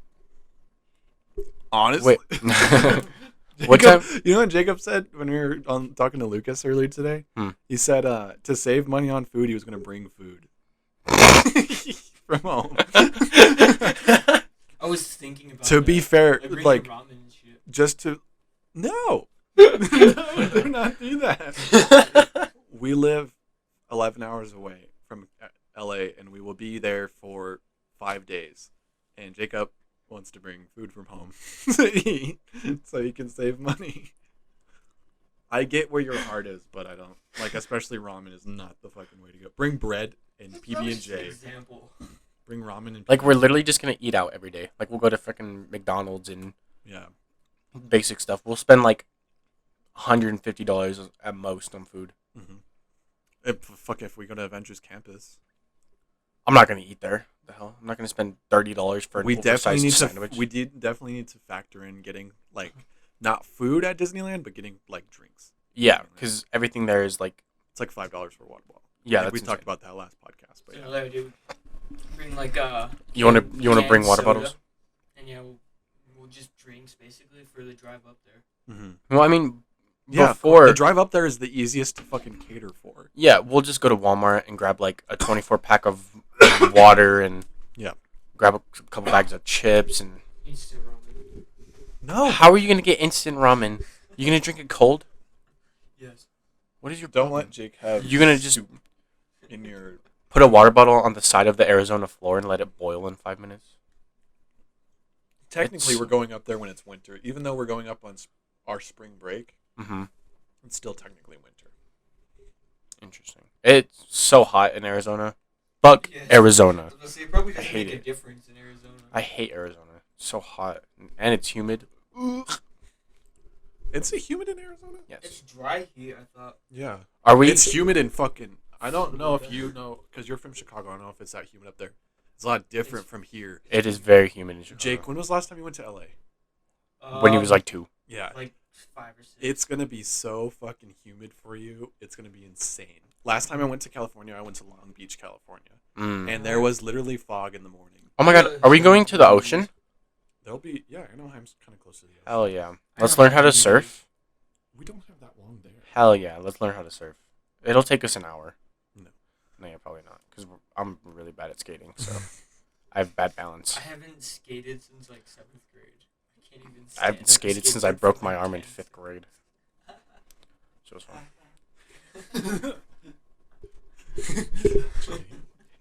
Honestly. Wait. What time? You know what Jacob said when we were talking to Lucas earlier today? He said to save money on food, he was going to bring food from home. I was thinking about To that. be fair, Like, bringing like ramen and shit. just to no, do not do that. We live 11 hours away from LA, and we will be there for 5 days. And Jacob wants to bring food from home to eat so he can save money. I get where your heart is, but I don't like. Especially ramen is not the fucking way to go. Bring bread and That was just an PB&J. example. Bring ramen and Like, we're literally just gonna eat out every day. Like, we'll go to freaking McDonald's and yeah. basic stuff. We'll spend like $150 at most on food. Mm-hmm. If we go to Avengers Campus, I'm not gonna eat there. The hell, I'm not gonna spend $30 for an we definitely oversized need sandwich. to. We definitely need to factor in getting like not food at Disneyland, but getting like drinks. Yeah, because everything there is like, It's like $5 for a water bottle. yeah, I think that's we talked insane. about that last podcast, but So yeah. another dude. Bring like You wanna bring canned water soda, bottles? And yeah, we'll just drinks basically for the drive up there. Mm-hmm. Well, I mean, Yeah, before the drive up there is the easiest to fucking cater for. yeah, we'll just go to Walmart and grab like a 24 pack of water and Yeah. grab a couple bags of chips and. Instant ramen. No, How are you gonna get instant ramen? You gonna drink it cold? Yes. What is your don't problem? let Jake have. You're gonna just soup in your. put a water bottle on the side of the Arizona floor and let it boil in 5 minutes? Technically, It's- we're going up there when it's winter, even though we're going up on our spring break. Mm-hmm. It's still technically winter. Interesting. It's so hot in Arizona. Fuck Yes. Arizona. I was gonna say, it probably I doesn't hate make a it. difference in Arizona. I hate Arizona. It's so hot and it's humid. It's humid in Arizona. It's Yes. dry here, I thought. Yeah, Are we? it's humid in fucking. I don't know if you know because you're from Chicago. I don't know if it's that humid up there. It's a lot different from here. It is very humid in Chicago. Jake, when was the last time you went to LA? When he was like 2. Yeah, like 5 or 6. it's gonna be so fucking humid for you. It's gonna be insane. Last time I went to California, I went to Long Beach, California, and there was literally fog in the morning. Oh my god, are we going to the ocean? There'll be Anaheim's kind of close to the ocean. Hell yeah. I Let's don't learn how to know. surf. We don't have that long there. Hell yeah, let's learn how to surf. It'll take us an hour. No. No, yeah, probably not. Because I'm really bad at skating, so I have bad balance. I haven't skated since like 7th grade. I can't even I haven't skated since I broke my arm in 5th grade. So it was fun.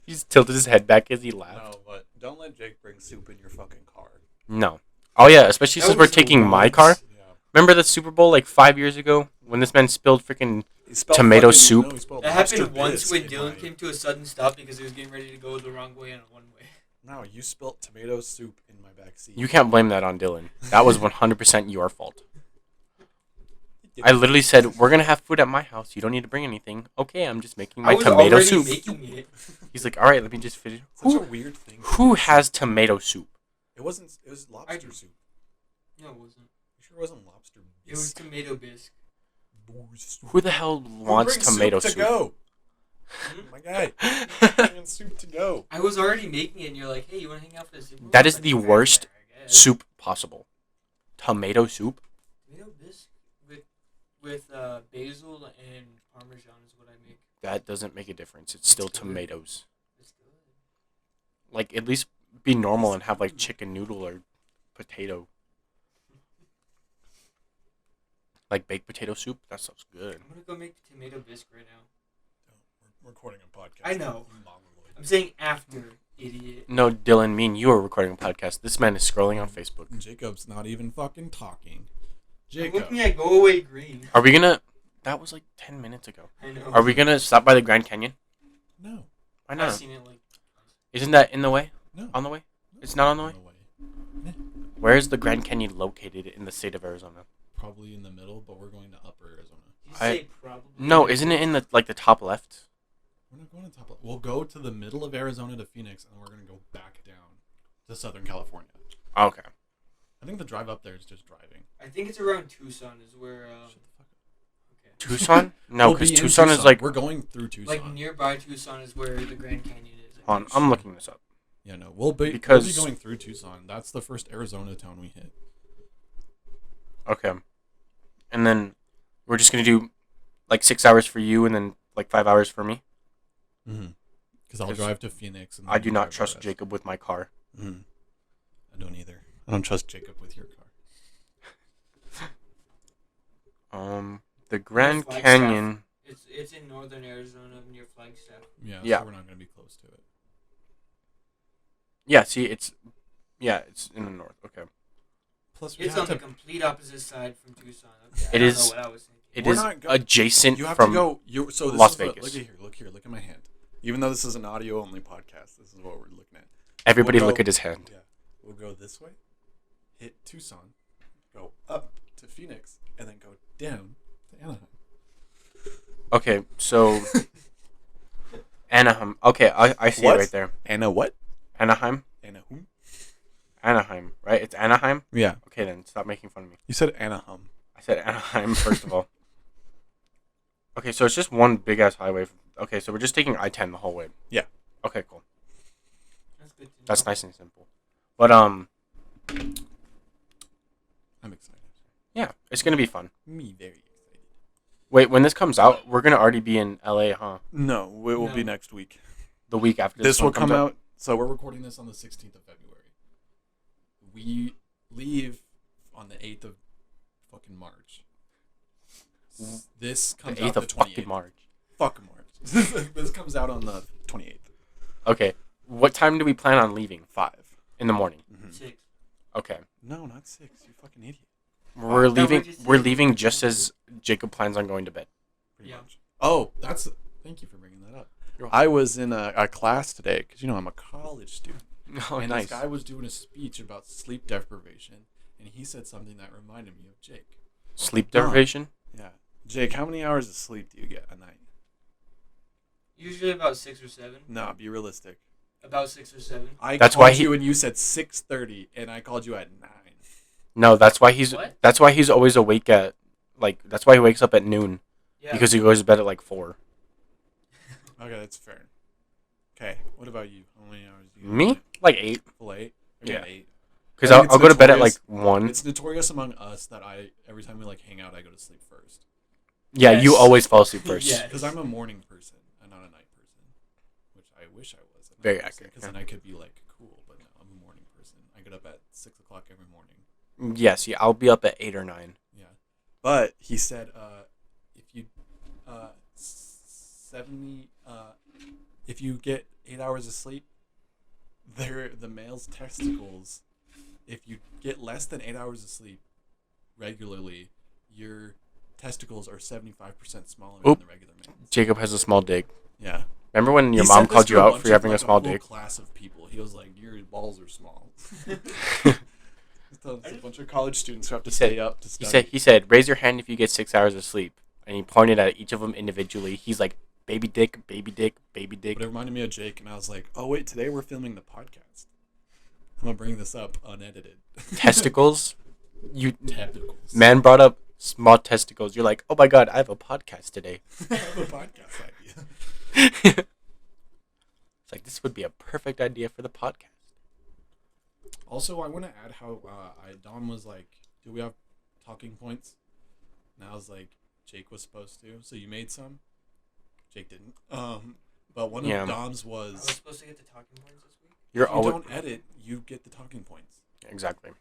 He's tilted his head back as he laughed. No, but don't let Jake bring soup in your fucking car. No. Oh yeah, especially That since we're was taking my once. car. Yeah. Remember the Super Bowl like 5 years ago when this man spilled freaking He spelled Tomato fucking- soup? no, he spelled That lobster happened once bisque when in Dylan my- came to a sudden stop because he was getting ready to go the wrong way on a one-way. No, you spilt tomato soup in my back seat. You can't blame that on Dylan. That was 100% your fault. I literally said, we're going to have food at my house. You don't need to bring anything. Okay, I'm just making my I was tomato already soup. making it. He's like, all right, let me just finish. Such a weird thing. Who has tomato soup? It wasn't. It was lobster soup. No, it wasn't. You sure it wasn't lobster? It was tomato bisque. Who the hell wants tomato soup? To go? Hmm? My guy. Bringing soup to go. I was already making it, and you're like, "Hey, you want to hang out for the soup?" That I'm is like, the "Fair, worst fair, I guess." Soup possible. Tomato soup? Tomato bisque with basil and parmesan is what I make. That doesn't make a difference. It's still It's good. tomatoes. It's good. Like, at least be normal and have, like, chicken noodle or potato. Like, baked potato soup? That sounds good. I'm gonna go make tomato bisque right now. We're recording a podcast. I know. You mongoloid. I'm saying after, idiot. No, Dylan, me and you are recording a podcast. This man is scrolling on Facebook. Jacob's not even fucking talking. I'm Jacob. looking at Go Away Green. Are we gonna... That was, like, 10 minutes ago. I know. Are we gonna stop by the Grand Canyon? No. Why I've not? seen it like. Isn't that in the way? No. On the way? It's not on the way? Where is the Grand Canyon located in the state of Arizona? Probably in the middle, but we're going to Upper Arizona. You I- say probably. No, isn't it in the, like, the top left? We're not going to top. We'll go to the middle of Arizona to Phoenix, and then we're going to go back down to Southern California. Okay. I think the drive up there is just driving. I think it's around Tucson is where. Shut the fuck up. Okay. Tucson? No, We'll because be in Tucson is, like... we're going through Tucson. Like nearby Tucson is where the Grand Canyon is. Hold on, I'm looking this up. Yeah, no, we'll be Because- going through Tucson. That's the first Arizona town we hit. Okay. And then we're just going to do, like, 6 hours for you and then, like, 5 hours for me? Mm-hmm. Because I'll 'Cause drive to Phoenix. And I then do you not drive the trust rest. Jacob with my car. Mm-hmm. I don't either. I don't trust Jacob with your car. The Grand Flagstaff. Canyon... It's in northern Arizona near Flagstaff. Yeah, Yeah. so we're not going to be close to it. Yeah, see, it's... Yeah, it's in the north. Okay. Plus, we It's have on the to, complete opposite side from Tucson. Okay, I It don't is- know what I was thinking. It We're is not go- adjacent you have from... to go. So this Las is Vegas. Look here. Look here. Look at my hand. Even though this is an audio only podcast, this is what we're looking at. Everybody We'll look go- at his hand. Yeah, we'll go this way, hit Tucson, go up to Phoenix, and then go down to Anaheim. Okay, so... Anaheim. Okay, I see What? it right there. Anna what? Anaheim? Anaheim? Anaheim, right? It's Anaheim? Yeah, Okay, then, stop making fun of me. you said Anaheim. I said Anaheim, first of all. Okay, so it's just one big-ass highway. Okay, so we're just taking I-10 the whole way. Yeah. Okay, cool. That's good to know. That's nice and simple. But, I'm excited. yeah, it's gonna be fun. Me very excited. Wait, when this comes out, we're gonna already be in LA, huh? No, it will be No. next week. The week after This one will come comes out. So we're recording this on the 16th of February. We leave on the 8th of fucking March. This The comes 8th out of the fucking 28th. March. Fuck March. This comes out on the 28th. Okay, what time do we plan on leaving? 5. In the morning. Mm-hmm. 6. Okay. No, not 6. You fucking idiot. We're No, leaving. we're just We're saying- leaving just as Jacob plans on going to bed. Pretty Yeah. much. Oh, that's. Thank you for bringing that up. You're I was in a class today because I'm a college student. Oh, and nice. this guy was doing a speech about sleep deprivation, and he said something that reminded me of Jake. Sleep deprivation. Yeah, Jake, how many hours of sleep do you get a night? Usually about 6 or 7. Nah, be realistic. About 6 or 7. I That's called why he- you and you said 6:30, and I called you at 9. No, that's why he's. What? That's why he's always awake at. Like, that's why he wakes up at noon Yeah. because he goes to bed at like 4. Okay, that's fair. Okay, what about you? How many hours do you get? Me? Like 8. Full 8? Yeah. 8. Because I I'll, think I'll it's go to bed at like notorious- 1. It's notorious among us that every time we like hang out, I go to sleep first. Yeah, you Yes. always fall asleep first. Yeah. Because I'm a morning person and not a night person, which I wish I was. Very accurate, Because yeah. then I could be like cool, but no, I'm a morning person. I get up at 6 o'clock every morning. Yes, yeah, I'll be up at 8 or 9. Yeah, but he said if you 70 if you get 8 hours of sleep, the male's testicles. If you get less than 8 hours of sleep regularly, your testicles are 75% smaller Oop. than the regular man's. Jacob has a small dick. Yeah, Remember when your He mom said this called to you out bunch for of, having a like, small full dick? class of people. He was like, "Your balls are small." It's a bunch of college students who have to stay up to He study. said, raise your hand if you get 6 hours of sleep. And he pointed at each of them individually. He's like, baby dick, baby dick, baby dick. But it reminded me of Jake, and I was like, "Oh wait, today we're filming the podcast. I'm gonna bring this up unedited." Testicles? You Testicles. Man brought up small testicles. You're like, oh my god, I have a podcast today. I have a podcast idea. It's like, this would be a perfect idea for the podcast. Also, I want to add how Dom was like, "Do we have talking points?" And I was like, "Jake was supposed to." So you made some. Jake didn't. But one Yeah. of Dom's I was was, supposed to get the talking points this week. You're if you always don't edit, you get the talking points. exactly.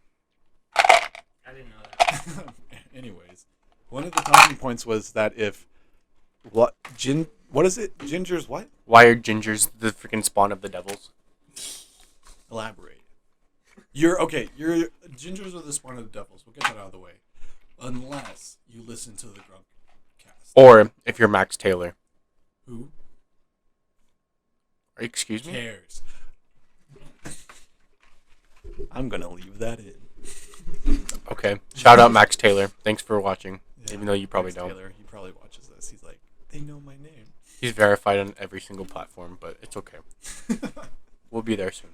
I didn't know that. Anyways, one of the talking points was that if what is it? Ginger's what? Why are gingers the freaking spawn of the devils? Elaborate. Your gingers are the spawn of the devils. We'll get that out of the way. Unless you listen to the Grunk cast. Or if you're Max Taylor. Who Excuse me? cares? I'm gonna leave that in. Okay. Shout out Max Taylor. Thanks for watching. Yeah, Even though you probably Max don't. Taylor, he probably watches this. He's like, they know my name. He's verified on every single platform, but it's okay. We'll be there soon.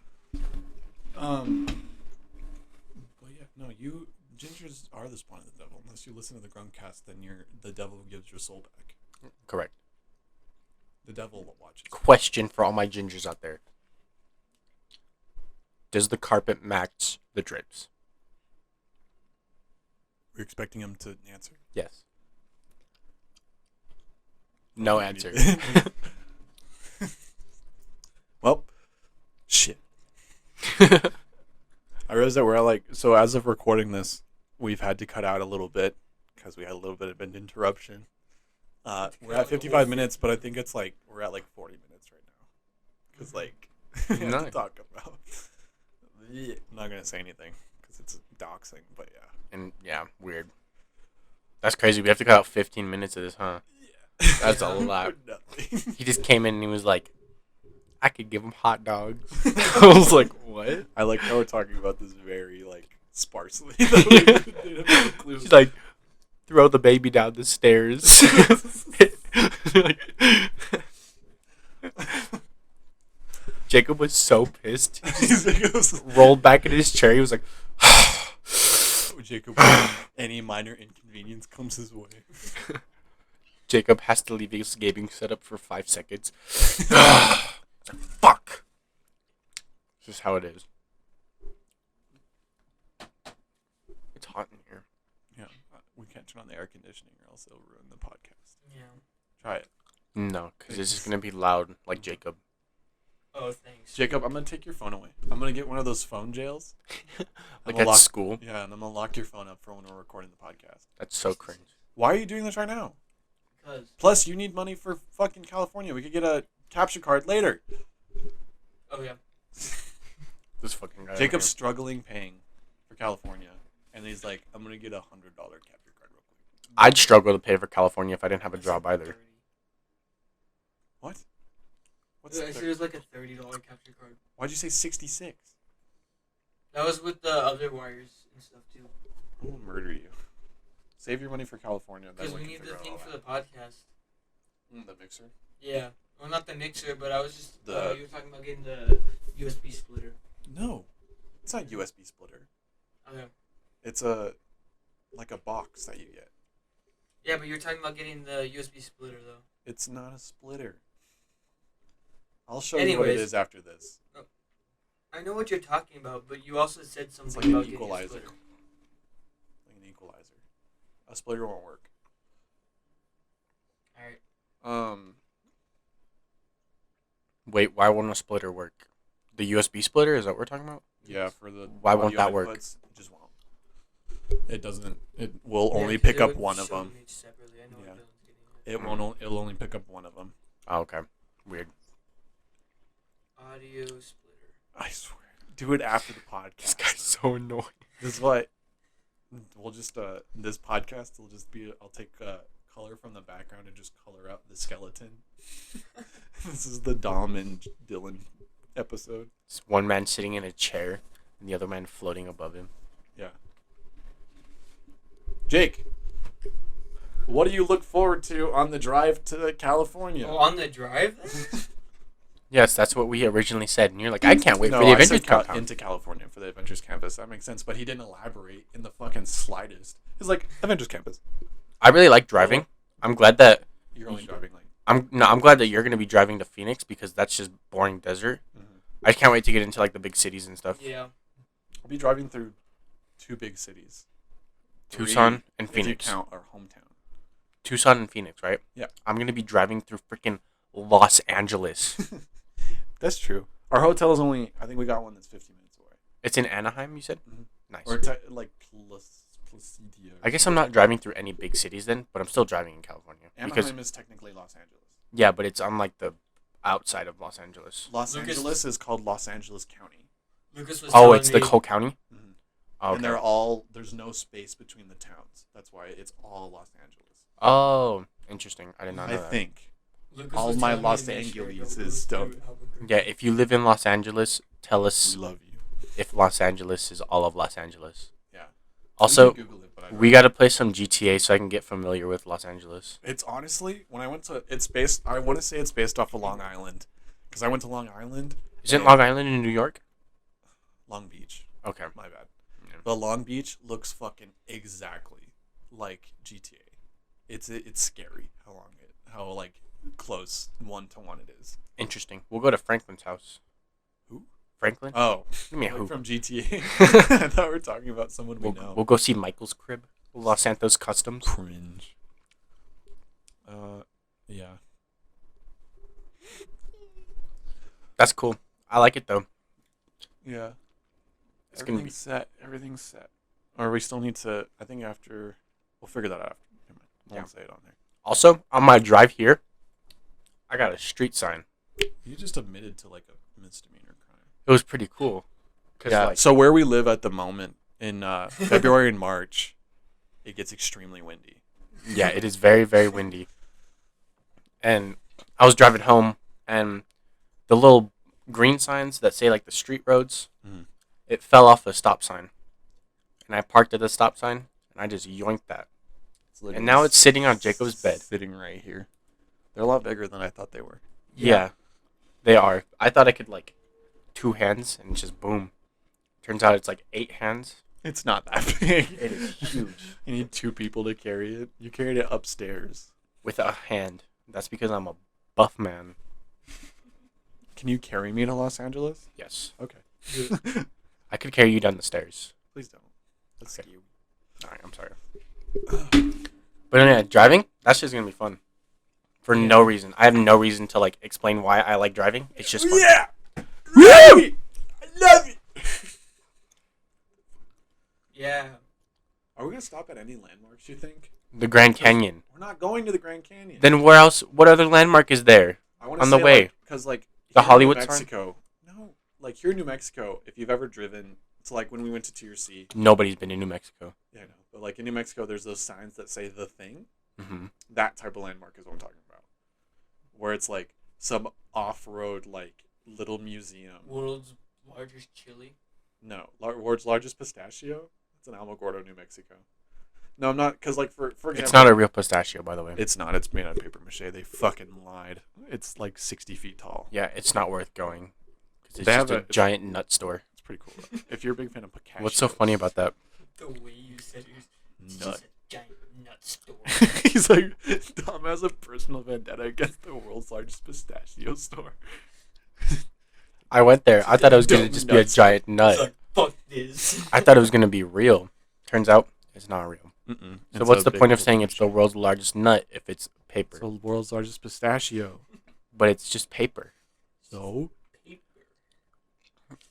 But yeah, no, gingers are the spawn of the devil. Unless you listen to the Grunkcast, then the devil gives your soul back. Correct. The devil watches. Question for all my gingers out there. Does the carpet match the drapes? We're expecting him to answer. Yes. No Okay, answer. Well, shit. I realized that we're at so as of recording this, we've had to cut out a little bit because we had a little bit of an interruption. We're at 55 minutes, but I think it's we're at 40 minutes right now. Because we have to Nice. talk about. I'm not going to say anything because it's doxing, but yeah. And yeah, weird. That's crazy. We have to cut out 15 minutes of this, huh? That's a lot. Nothing. He just came in and he was like, I could give him hot dogs. I was like, what? I like how we're talking about this very sparsely. She's She's like, throw the baby down the stairs. Like- Jacob was so pissed. He rolled back in his chair. He was like, Jacob, any minor inconvenience comes his way. Jacob has to leave his gaming setup for 5 seconds. Fuck. This is how it is. It's hot in here. Yeah, we can't turn on the air conditioning or else it'll ruin the podcast. Yeah. Try it. No, because it's just going to be loud like Jacob. Oh, thanks. Jacob, I'm going to take your phone away. I'm going to get one of those phone jails. Like I'm gonna at school. Yeah, and I'm going to lock your phone up for when we're recording the podcast. That's so cringe. Why are you doing this right now? Because. Plus, you need money for fucking California. We could get a capture card later. Oh, yeah. This fucking guy. Jacob's struggling paying for California. And he's like, I'm going to get a $100 capture card real quick. I'd struggle to pay for California if I didn't have a job either. What? What's I said it was like a $30 capture card. Why'd you say 66? That was with the other wires and stuff, too. I'm going to murder you. Save your money for California. Then Because we can need the figure out thing all for that. the podcast. The mixer? Yeah. Well, not the mixer, but I was just. The- You were talking about getting the USB splitter. No. It's not USB splitter. Okay. It's a box that you get. Yeah, but you were talking about getting the USB splitter, though. It's not a splitter. I'll show you what it Anyways. is after this. I know what you're talking about, but you also said It's something like an about getting a equalizer. splitter. Like an equalizer. A splitter won't work. Alright. Wait, why won't a splitter work? The USB splitter? Is that what we're talking about? Yeah, for the Why won't audio that work? inputs, it just won't. It doesn't. It will Yeah, only 'cause pick they up would one of show them. each separately. I know Yeah. what Dylan's getting at. It won't. It'll only pick up one of them. Oh, okay. Weird. Audio splitter. I swear. Do it after the This podcast. guy's so annoying. This is what we'll just this podcast will just be. I'll take color from the background and just color out the skeleton. This is the Dom and Dylan episode. It's one man sitting in a chair and the other man floating above him. Yeah. Jake, what do you look forward to on the drive to California? Oh, on the drive? Then? Yes, that's what we originally said. And you're like, I can't wait No, for the I Avengers said Countdown. into California for the Avengers Campus. That makes sense, but he didn't elaborate in the fucking slightest. He's like, Avengers Campus. I really like driving. I'm glad that You're only driving like... I'm glad that you're gonna be driving to Phoenix because that's just boring desert. Mhm. I can't wait to get into like the big cities and stuff. Yeah. I'll be driving through 2 big cities. Tucson 3 and if you Phoenix. count our hometown. Tucson and Phoenix, right? Yeah. I'm gonna be driving through freaking Los Angeles. That's true. Our hotel is only... I think we got one that's 15 minutes away. It's in Anaheim, you said? Mhm. Nice. Or like Placidia. I guess I'm not driving through any big cities then, but I'm still driving in California. Anaheim Because is technically Los Angeles. yeah, but it's on like the outside of Los Angeles. Los Lucas- Angeles is called Los Angeles County. Lucas was Oh, telling it's the me- whole county? Mhm. Oh, okay. And they're all... There's no space between the towns. That's why it's all Los Angeles. Oh, interesting. I did not know I that. think. Lucas all was my telling me Los to make sure Angeles don't is go dope. through Albuquerque. Yeah, if you live in Los Angeles, tell us We love you. if Los Angeles is all of Los Angeles. Yeah. Also, You can Google it, but I don't we know. got to play some GTA so I can get familiar with Los Angeles. It's honestly, when I went to... It's based... I want to say it's based off of Long Island. Because I went to Long Island. Isn't and- Long Island in New York? Long Beach. Okay. My bad. Yeah. But Long Beach looks fucking exactly like GTA. It's scary how like close 1-to-1 it is. Interesting. We'll go to Franklin's house. Who? Franklin? Oh, Give me a like who. from GTA. I thought we were talking about someone we know. We'll go see Michael's crib. Los Santos Customs. Cringe. Yeah. That's cool. I like it though. Yeah. It's gonna be- Everything's set. Everything's set. Or we still need to... I think after... We'll figure that out after. Never mind. I won't say it on there. Also, on my drive here, I got a street sign. You just admitted to like a misdemeanor crime. It was pretty cool. 'Cause, Yeah. like, So where we live at the moment in February and March, it gets extremely windy. yeah, it is very, very windy. And I was driving home, and the little green signs that say like the street roads, Mhm. it fell off the stop sign. And I parked at the stop sign, and I just yoinked that. And now it's sitting on Jacob's bed. Sitting right here. They're a lot bigger than I thought they were. Yeah, they are. I thought I could like 2 hands and just boom. Turns out it's like 8 hands. It's not that big. It is huge. You need 2 people to carry it. You carried it upstairs. With a hand. That's because I'm a buff man. Can you carry me to Los Angeles? Yes. Okay. I could carry you down the stairs. Please don't. That's Okay. you. Alright, I'm sorry. But yeah, driving, that's just gonna be fun. For no reason. I have no reason to like explain why I like driving. It's just fun. Yeah. Woo! I love it. Yeah. Are we gonna stop at any landmarks? You think? The Grand Canyon. We're not going to the Grand Canyon. Then where else? What other landmark is there? I wanna on the say, way. because like The here in Hollywood New sign? Mexico. No, like here in New Mexico, if you've ever driven, it's like when we went to Tier C. Nobody's been in New Mexico. Yeah, I know. But like in New Mexico, there's those signs that say the thing. Hmm. That type of landmark is what I'm talking about. Where it's like some off-road like little museum. World's largest chili. No, world's largest pistachio. It's in Alamogordo, New Mexico. No, I'm not, because like for example, It's not a real pistachio, by the way. It's not. It's made out of paper mache. They fucking lied. It's like 60 feet tall. Yeah, it's not worth going. 'Cause it's They just have a a- giant nut store. It's pretty cool. Though. If you're a big fan of pistachios. What's so funny about that? The way you said it was Nut. just a giant nut store. He's like, Tom has a personal vendetta against the world's largest pistachio store. I went there. I thought it was gonna Dumb just be a nuts. giant He's nut. like, fuck this. I thought it was gonna be real. Turns out it's not real. Mm-mm. So It's what's a the big point of saying it's the corporation. world's largest nut if it's paper? It's the world's largest pistachio. But it's just paper. So? Paper.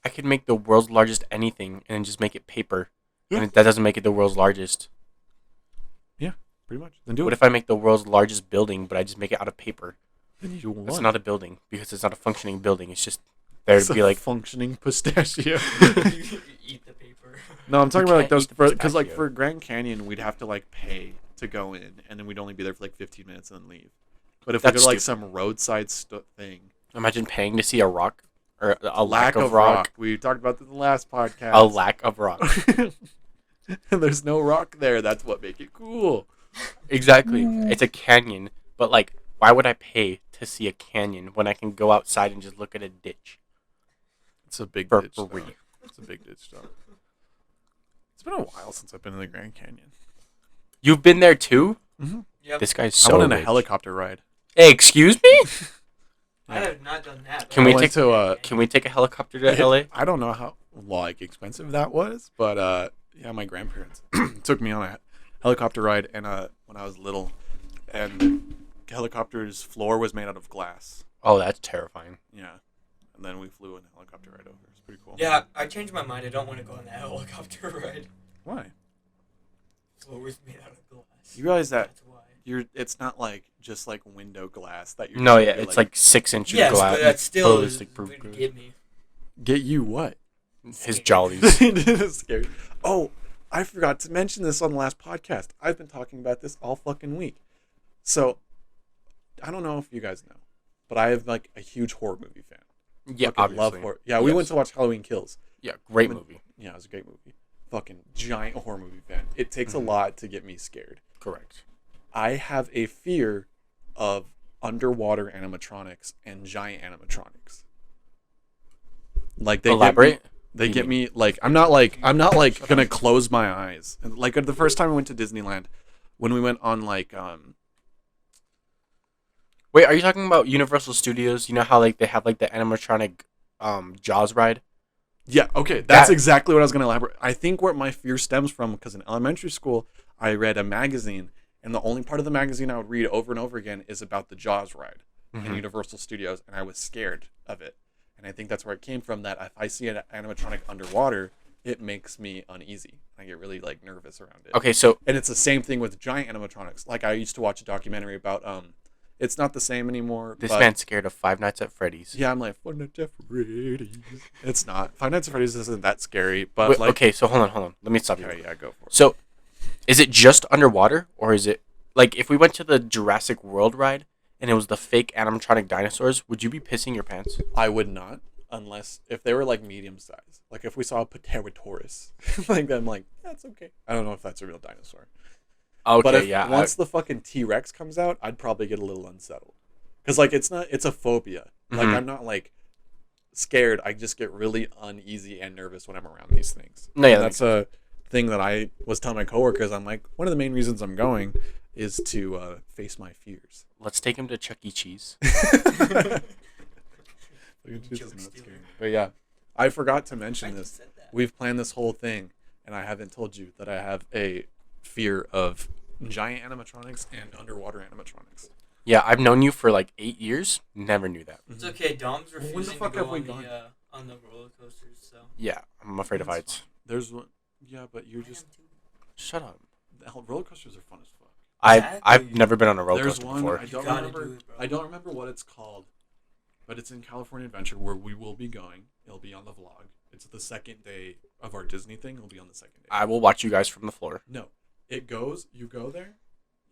I could make the world's largest anything and then just make it paper. Yeah. And that doesn't make it the world's largest. Pretty much. Then do What it. if I make the world's largest building, but I just make it out of paper? Then you It's won. not a building because it's not a functioning building. It's just there It's to a be like, functioning pistachio. You eat the paper. No, I'm talking You about like can't those eat the because like pistachio. for Grand Canyon we'd have to like pay to go in, and then we'd only be there for like 15 minutes and then leave. But if we That's go to like stupid. some roadside thing, Imagine paying to see a rock or a lack of rock. We talked about this in the last podcast. A lack of rock. And there's no rock there. That's what makes it cool. Exactly. It's a canyon, but like, why would I pay to see a canyon when I can go outside and just look at a ditch? It's a big For ditch. free. Though. It's a big ditch, though. It's been a while since I've been in the Grand Canyon. You've been there too? Mm-hmm. Yep. This guy's so I went on a rich. helicopter ride. Hey, excuse me? I have not done that. Can I we went take to Can we take a helicopter to LA? I don't know how expensive that was, but yeah, my grandparents took me on a helicopter ride, and when I was little, and the helicopter's floor was made out of glass. Oh, that's terrifying. Yeah, and then we flew in a helicopter ride over. It's pretty cool. Yeah, I changed my mind. I don't want to go on that helicopter ride. Why? Floor was made out of glass. You realize that That's why. it's not like just like window glass that you're. No, trying yeah, to, it's like 6 inches Yes, glass. but that still is ballistic proof would glass. get me. get you what? His jollies. It's scary. Oh, I forgot to mention this on the last podcast. I've been talking about this all fucking week. So, I don't know if you guys know, but I have like a huge horror movie fan. Yeah, Fucking obviously. love horror. Yeah, we Yes. went to watch Halloween Kills. Yeah, great When- movie. Yeah, it was a great movie. Fucking giant horror movie fan. It takes Mhm. a lot to get me scared. Correct. I have a fear of underwater animatronics and giant animatronics. Like they Elaborate. They you get me like I'm not like gonna close my eyes. And like the first time we went to Disneyland, when we went on like Wait, are you talking about Universal Studios? You know how like they have like the animatronic Jaws ride? yeah, okay, that's That- exactly what I was gonna elaborate. I think where my fear stems from, because in elementary school I read a magazine, and the only part of the magazine I would read over and over again is about the Jaws ride in Mhm. Universal Studios, and I was scared of it. And I think that's where it came from, that if I see an animatronic underwater, it makes me uneasy. I get really like nervous around it. Okay, so And it's the same thing with giant animatronics. Like I used to watch a documentary about it's not the same anymore. this but man's scared of Five Nights at Freddy's. yeah, I'm like Five Nights at Freddy's. It's not. Five Nights at Freddy's isn't that scary, but Wait, like okay, so hold on. Let me stop you. okay, yeah, go for it. So, is it just underwater, or is it like if we went to the Jurassic World ride and it was the fake animatronic dinosaurs? Would you be pissing your pants? I would not, unless if they were like medium size. Like if we saw a Pterosaurus, like I'm like that's okay. I don't know if that's a real dinosaur. Okay, But if yeah. once the fucking T-Rex comes out, I'd probably get a little unsettled. Cuz like it's a phobia. Like Mhm. I'm not like scared. I just get really uneasy and nervous when I'm around these things. No, yeah, And that that's a thing that I was telling my coworkers. I'm like, one of the main reasons I'm going is to face my fears. Let's take him to Chuck E. Cheese. But yeah, I forgot to I mention just this. said that. We've planned this whole thing, and I haven't told you that I have a fear of giant animatronics and underwater animatronics. Yeah, I've known you for like 8 years. Never knew that. It's okay. Dom's When the refusing fuck to go have we on gone? on the roller coasters. So Yeah, I'm afraid of heights. There's one. Yeah, but you're I just am too. Shut up. the hell, roller coasters are fun as fuck. I've Exactly. never been on a roller There's coaster one. before. I don't gotta remember. do it, bro. I don't remember what it's called, but it's in California Adventure where we will be going. It'll be on the vlog. It's the second day of our Disney thing. It'll be on the second day. I will watch you guys from the floor. No, it goes. You go there.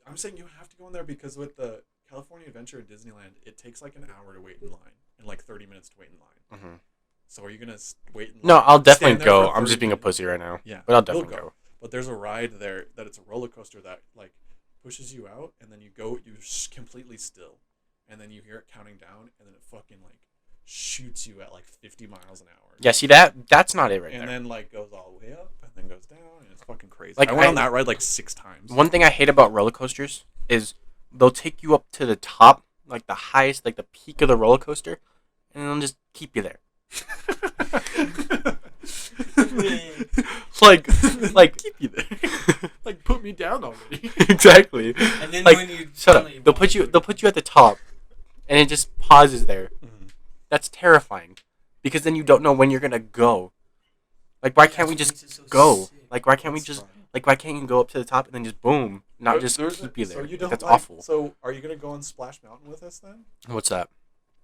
I'm saying you have to go in there because with the California Adventure at Disneyland, it takes like an hour to wait in line and like 30 minutes to wait in line. Hmm. So are you gonna wait in line? No, I'll definitely stand there go. for I'm just 30 being a minutes? pussy right now. Yeah, But I'll you'll definitely go. But there's a ride there that it's a roller coaster that like pushes you out, and then you go, completely still, and then you hear it counting down, and then it fucking like shoots you at like 50 miles an hour. Yeah, see that's not it right And there. then like goes all the way up, and then goes down, and it's fucking crazy. Like, I went I- on that ride like 6 times. One thing I hate about roller coasters is they'll take you up to the top, like the highest, like the peak of the roller coaster, and they'll just keep you there. like Keep you there. Like put me down already. exactly. And then Like, when you shut up. finally They'll want put you at the top, and it just pauses there. Mhm. That's terrifying, because then you don't know when you're gonna go. Like, why can't we just go? Like, why can't we That's just fun. like why can't you go up to the top and then just boom, not just There's keep you so there? you don't That's like- awful. So are you gonna go on Splash Mountain with us then? What's that?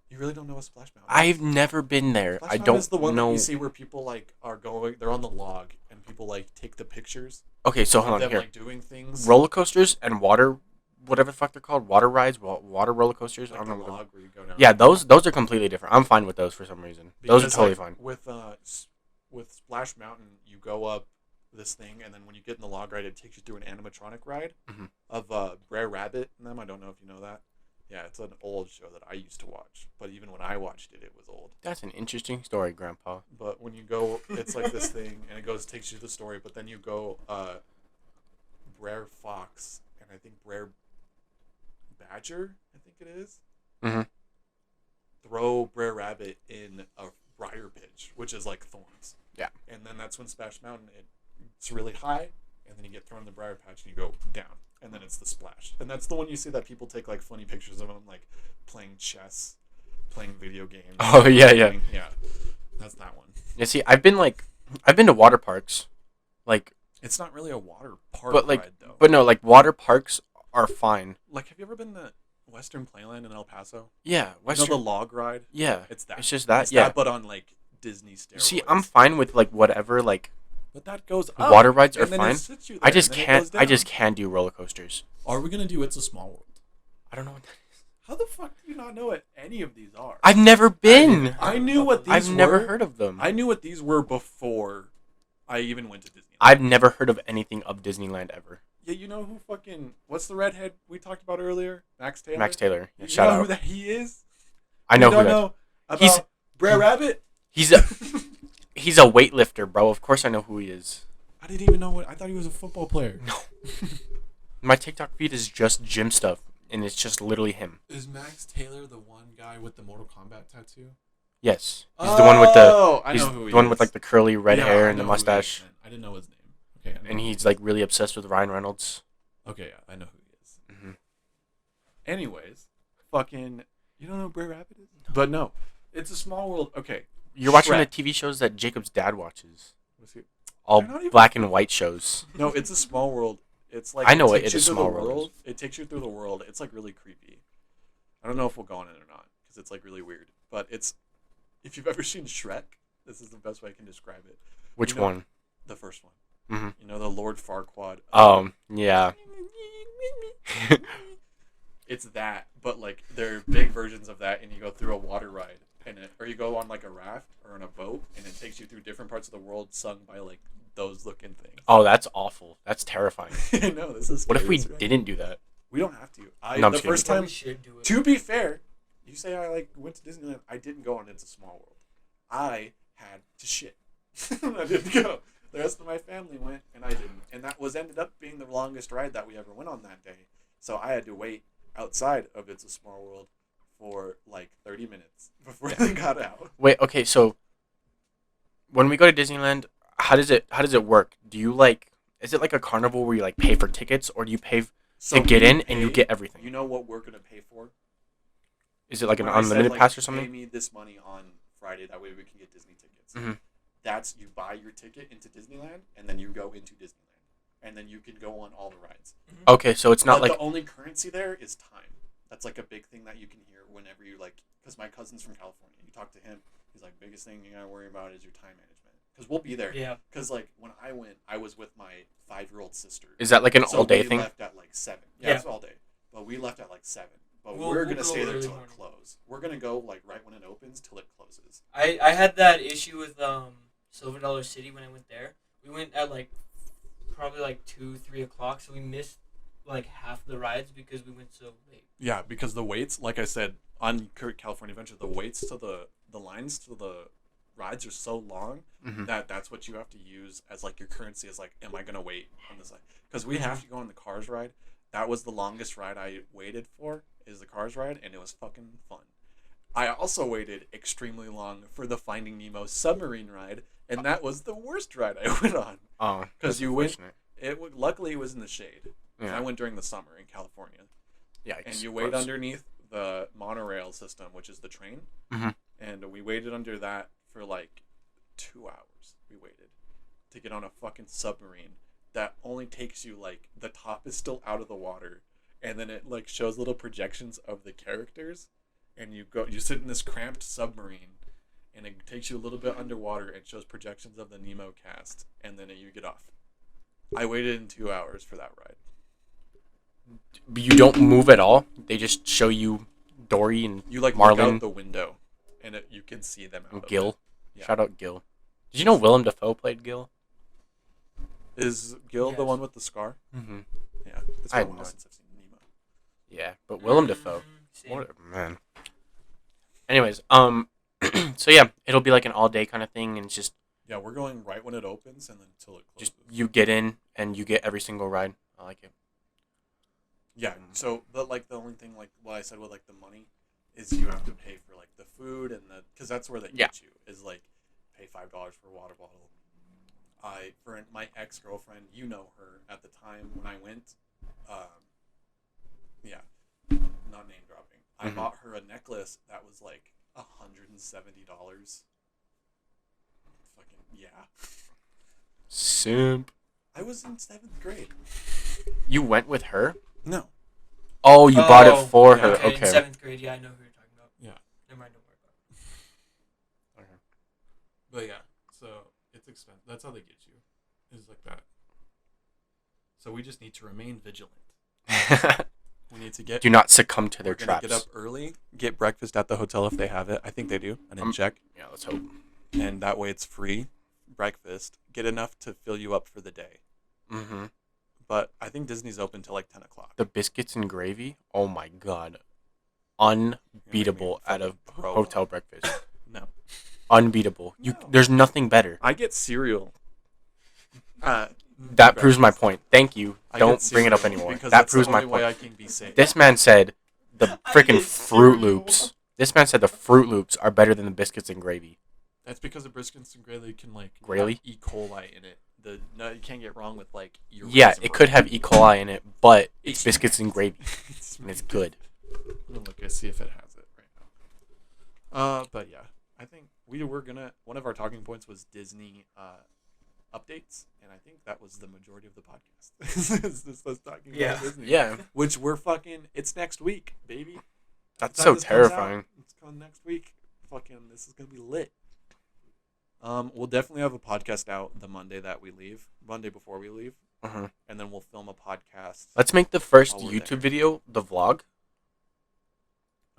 You really don't know what Splash Mountain? I've never been there. Splash I Mountain don't is the one know. that you see where people like are going. They're on the log, and people like take the pictures Okay, so of hold on them here. like doing things. Roller coasters and water, whatever the fuck they're called, water rides, water roller coasters. Like I the don't know. log where you go down. Yeah, those are completely different. I'm fine with those for some reason. Those are Because, totally like, fine. with Splash Mountain, you go up this thing, and then when you get in the log ride, it takes you through an animatronic ride Mhm. of Brer Rabbit and them. I don't know if you know that. Yeah, it's an old show that I used to watch, but even when I watched it, it was old. That's an interesting story, Grandpa. But when you go, it's like this thing, and it takes you to the story. But then you go, Brer Fox, and I think Brer Badger, I think it is. Mhm. Throw Brer Rabbit in a briar pitch, which is like thorns. Yeah. And then that's when Splash Mountain, it's really high, and then you get thrown in the briar patch and you go down, and then it's the splash. And that's the one you see that people take like funny pictures of them, like playing chess, playing video games. Oh, yeah, yeah. Yeah. That's that one. Yeah, see, I've been to water parks, like, It's not really a water park but like, ride though. but no, like water parks are fine. Like, have you ever been to Western Playland in El Paso? Yeah, You Western. know the log ride? Yeah, It's that. it's just that. It's Yeah. that, but on like Disney steroids. See, I'm fine with like whatever. Like But that goes up. water rides are and then it fine. sits you there, I just and then it can't. goes I just down. can't do roller coasters. Are we gonna do It's a Small World? I don't know what that is. How the fuck do you not know what any of these are? I've never been. I knew what these I've were. never heard of them. I knew what these were before I even went to Disneyland. I've never heard of anything of Disneyland ever. Yeah, you know who fucking... What's the redhead we talked about earlier? Max Taylor? Max Taylor. Yeah, You shout know out. who that he is? I know you who don't that. know about He's- Brer Rabbit? He's a he's a weightlifter, bro. Of course I know who he is. I didn't even know what... I thought he was a football player. No. My TikTok feed is just gym stuff, and it's just literally him. Is Max Taylor the one guy with the Mortal Kombat tattoo? Yes, he's the one with the. I He's know who he the one is. with like the curly red Yeah, hair I and the know who he is, mustache, man. I didn't know his name. Okay, I know and who he he's is. like really obsessed with Ryan Reynolds. Okay, yeah, I know who he is. Hmm. Anyways, fucking... You don't know who Brer Rabbit is? But no. It's a Small World. Okay. You're watching Shrek. the TV shows that Jacob's dad watches. What's he- All They're not even- black and white shows. No, it's a Small World. It's like I know takes it you is through Small the World. It takes you through the world. It's like really creepy. I don't know if we'll go on it or not because it's like really weird. But it's if you've ever seen Shrek, this is the best way I can describe it. Which You know- one? The first one. Mhm. You know the Lord Farquaad. Yeah. It's that, but like they're big versions of that, and you go through a water ride, or you go on like a raft or on a boat, and it takes you through different parts of the world, sung by like those looking things. Oh, that's awful. That's terrifying. I know this is. What if we scary, right? didn't do that? We don't have to. No, I'm The just first kidding. time, We should do it. to be fair, you say I like went to Disneyland. I didn't go on It's a Small World. I had to shit. I didn't go. The rest of my family went, and I didn't. And that ended up being the longest ride that we ever went on that day. So I had to wait outside of It's a Small World for like 30 minutes before they got out. Wait, okay, so when we go to Disneyland, how does it work? Do you like is it like a carnival where you like pay for tickets or do you pay So to get we in and you pay- get everything? You know what we're gonna pay for? Is it like an When I said, unlimited like, pass or Pay something? me this money on Friday. That way we can get Disney tickets. Mhm. That's you buy your ticket into Disneyland, and then you go into Disneyland, and then you can go on all the rides. Okay, so it's not But like the only currency there is time. That's like a big thing that you can hear whenever you like. Because my cousin's from California. You talk to him, he's like, biggest thing you gotta worry about is your time management. Because we'll be there. Yeah. Because like when I went, I was with my 5-year-old sister. is that like an So all day we thing? left at like 7. Yeah, Yeah. it's all day. But we left at like 7. But We'll we're go gonna stay there early till it morning. closes. We're gonna go like right when it opens till it closes. I had that issue with Silver Dollar City when I went there. We went at like probably like 2-3 o'clock, so we missed like half the rides because we went so late. Yeah, because the waits, like I said, on California Adventure, the waits to the lines to the rides are so long Mhm. that that's what you have to use as like your currency is like, am I gonna wait on this? Because we have to go on the Cars ride. That was the longest ride I waited for, is the Cars ride, and it was fucking fun. I also waited extremely long for the Finding Nemo submarine ride, and that was the worst ride I went on. Oh, Because you went, unfortunate. luckily it was in the shade. Yeah. I went during the summer in California. Yikes. And you wait Gross. underneath the monorail system, which is the train. Mhm. And we waited under that for like 2 hours. We waited to get on a fucking submarine that only takes you like the top is still out of the water, and then it like shows little projections of the characters, and you sit in this cramped submarine, and it takes you a little bit underwater and shows projections of the Nemo cast, and then you get off. I waited in 2 hours for that ride. You don't move at all. They just show you Dory and You look Marlin out the window, and you can see them out and of Gil. it. Yeah. Shout out Gil. Did you know Willem Dafoe played Gil? Is Gil the Yes. one with the scar? Mm-hmm. Yeah. It's I been a know. while since I've seen Nemo. Yeah, but Willem Dafoe. Same. What a man. Anyways, so yeah, it'll be like an all day kind of thing, and it's just Yeah, we're going right when it opens and then until it closes. you get in and you get every single ride. I like it. Yeah. So, but like the only thing, like what I said with like the money, is you have to pay for like the food and because that's where they Yeah. get you is like pay $5 for a water bottle. For my ex-girlfriend, you know her at the time when I went, yeah, not name dropping. I Mhm. bought her a necklace that was like $170. Fucking yeah. Simp. I was in 7th grade. You went with her? No. Oh, you bought it for yeah. her. Okay, in Okay. 7th grade, yeah, I know who you're talking about. Yeah. Never mind, don't worry about it. But yeah, so it's expensive. That's how they get you. Is like that. So we just need to remain vigilant. We need to get. Do not succumb to their we're gonna traps. get up early, get breakfast at the hotel if they have it. I think they do. I didn't check. Yeah, let's hope. And that way it's free breakfast. Get enough to fill you up for the day. Mm-hmm. But I think Disney's open till like 10 o'clock. The biscuits and gravy. Oh my god, unbeatable out of Bro. hotel breakfast. No. Unbeatable. No. There's nothing better. I get cereal. That proves my point. Thank you. I Don't get bring it up cereal anymore. because That that's proves the my only way I point. can be safe. This man said the I freaking get Fruit cereal. Loops. This man said the Fruit Loops are better than the biscuits and gravy. That's because the briskets and gravy can like Gravy? have E. coli in it. No, you can't get wrong with like your Yeah, raisin it bran. could have E. coli in it, but it's It's- biscuits and gravy, It's and it's good. I'm gonna look and see if it has it right now. But yeah, I think we were gonna. One of our talking points was Disney updates, and I think that was the majority of the podcast. It's just us talking Yeah. about Disney. Yeah, Which we're fucking. It's next week, baby. that's By the so time this comes out, terrifying. it's coming next week. Fucking, this is gonna be lit. We'll definitely have a podcast out the Monday that we leave, Monday before we leave, Mhm. and then we'll film a podcast. Let's make the first Oh, we're YouTube there. video the vlog,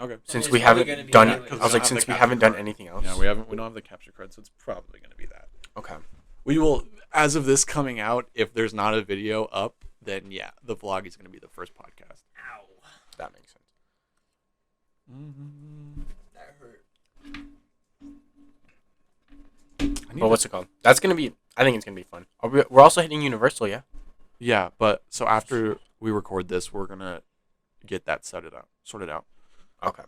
Okay. since It's we probably haven't gonna be done. that I way. was We don't like, have since the we haven't done capture card. anything else. Yeah, we don't have the capture card, so it's probably gonna be that. Okay. We will, as of this coming out, if there's not a video up, then yeah, the vlog is gonna be the first podcast. Ow. That makes sense. That hurt. But what's it called? That's gonna be. I think it's gonna be fun. We're also hitting Universal, yeah. Yeah, but so after we record this, we're gonna get that sorted out. Okay.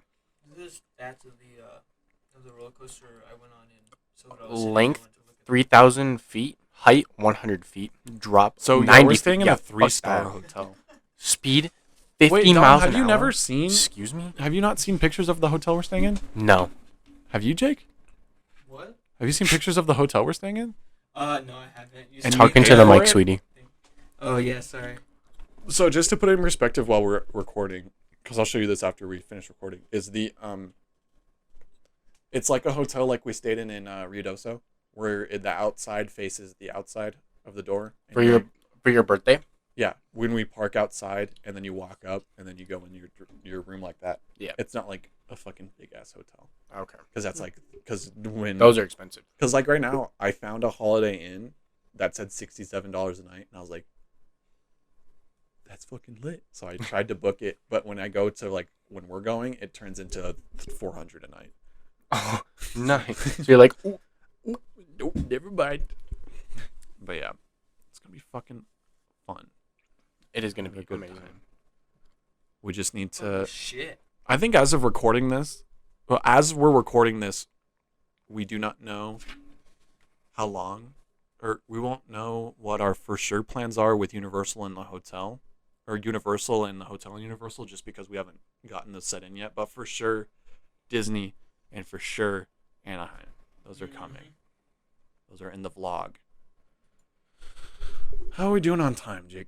This is stats of the roller coaster I went on in Soda. City. Length, I went to look at 3,000 feet. Height 100 feet. Drop. So 90 we're staying feet. in Yeah, a fuck 3-star that. hotel. Speed 50 Wait, Dom, miles have an you hour. never seen? Excuse me? Have you not seen pictures of the hotel we're staying in? No. Have you, Jake? What? Have you seen pictures of the hotel we're staying in? No, I haven't. You And said- Talking we to the paid mic, for it? sweetie. Oh yeah, sorry. So just to put it in perspective while we're recording, because I'll show you this after we finish recording, is the it's like a hotel like we stayed in Ruidoso, where the outside faces the outside of the door. And For your birthday? yeah, when we park outside and then you walk up and then you go in your room like that. Yeah. It's not like a fucking big ass hotel, Okay. because that's like when Those are expensive. because like right now I found a Holiday Inn that said $67 a night, and I was like, that's fucking lit. So I tried to book it, but when I go to like when we're going, it turns into 400 a night. Oh, nice. So you're like, ooh, Nope, never mind. But yeah, it's gonna be fucking fun. it is going to Have a be good amazing. time. We just need Oh, to. shit. I think as of recording this, well, as we're recording this, we do not know how long, or we won't know what our for sure plans are with Universal and the hotel, or Universal and the hotel and Universal, just because we haven't gotten this set in yet. But for sure, Disney and for sure Anaheim. Those are coming. Those are in the vlog. How are we doing on time, Jake?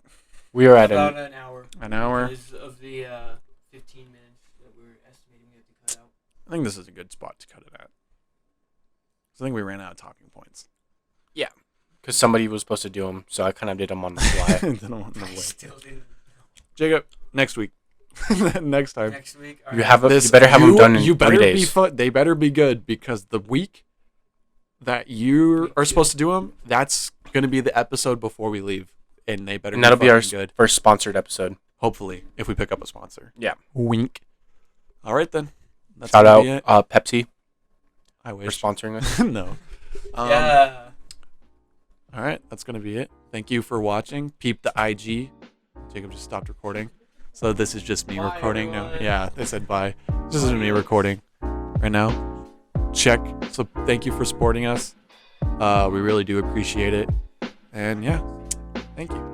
We are at About an hour. An hour? Because of the 15 minutes that we were estimating we had to cut out. think this is a good spot to cut it at. I think we ran out of talking points. Because somebody was supposed to do them, so I kind of did them on the fly. Didn't want no I way. still didn't. Jacob, next week. Next time. Next week. You better have them done in you 3 better days. They better be good, because the week that you are supposed to do them, that's going to be the episode before we leave. And they better And that'll be our fucking good. first sponsored episode. Hopefully, if we pick up a sponsor. Yeah. Wink. All right, then. That's Shout gonna be it. out Pepsi I for wish. sponsoring us. No. Yeah. All right, that's going to be it. Thank you for watching. Peep the IG. Jacob just stopped recording. So this is just me Bye, recording now. everyone. Yeah, they said bye. This is me recording right now. Check. So thank you for supporting us. We really do appreciate it. And yeah, thank you.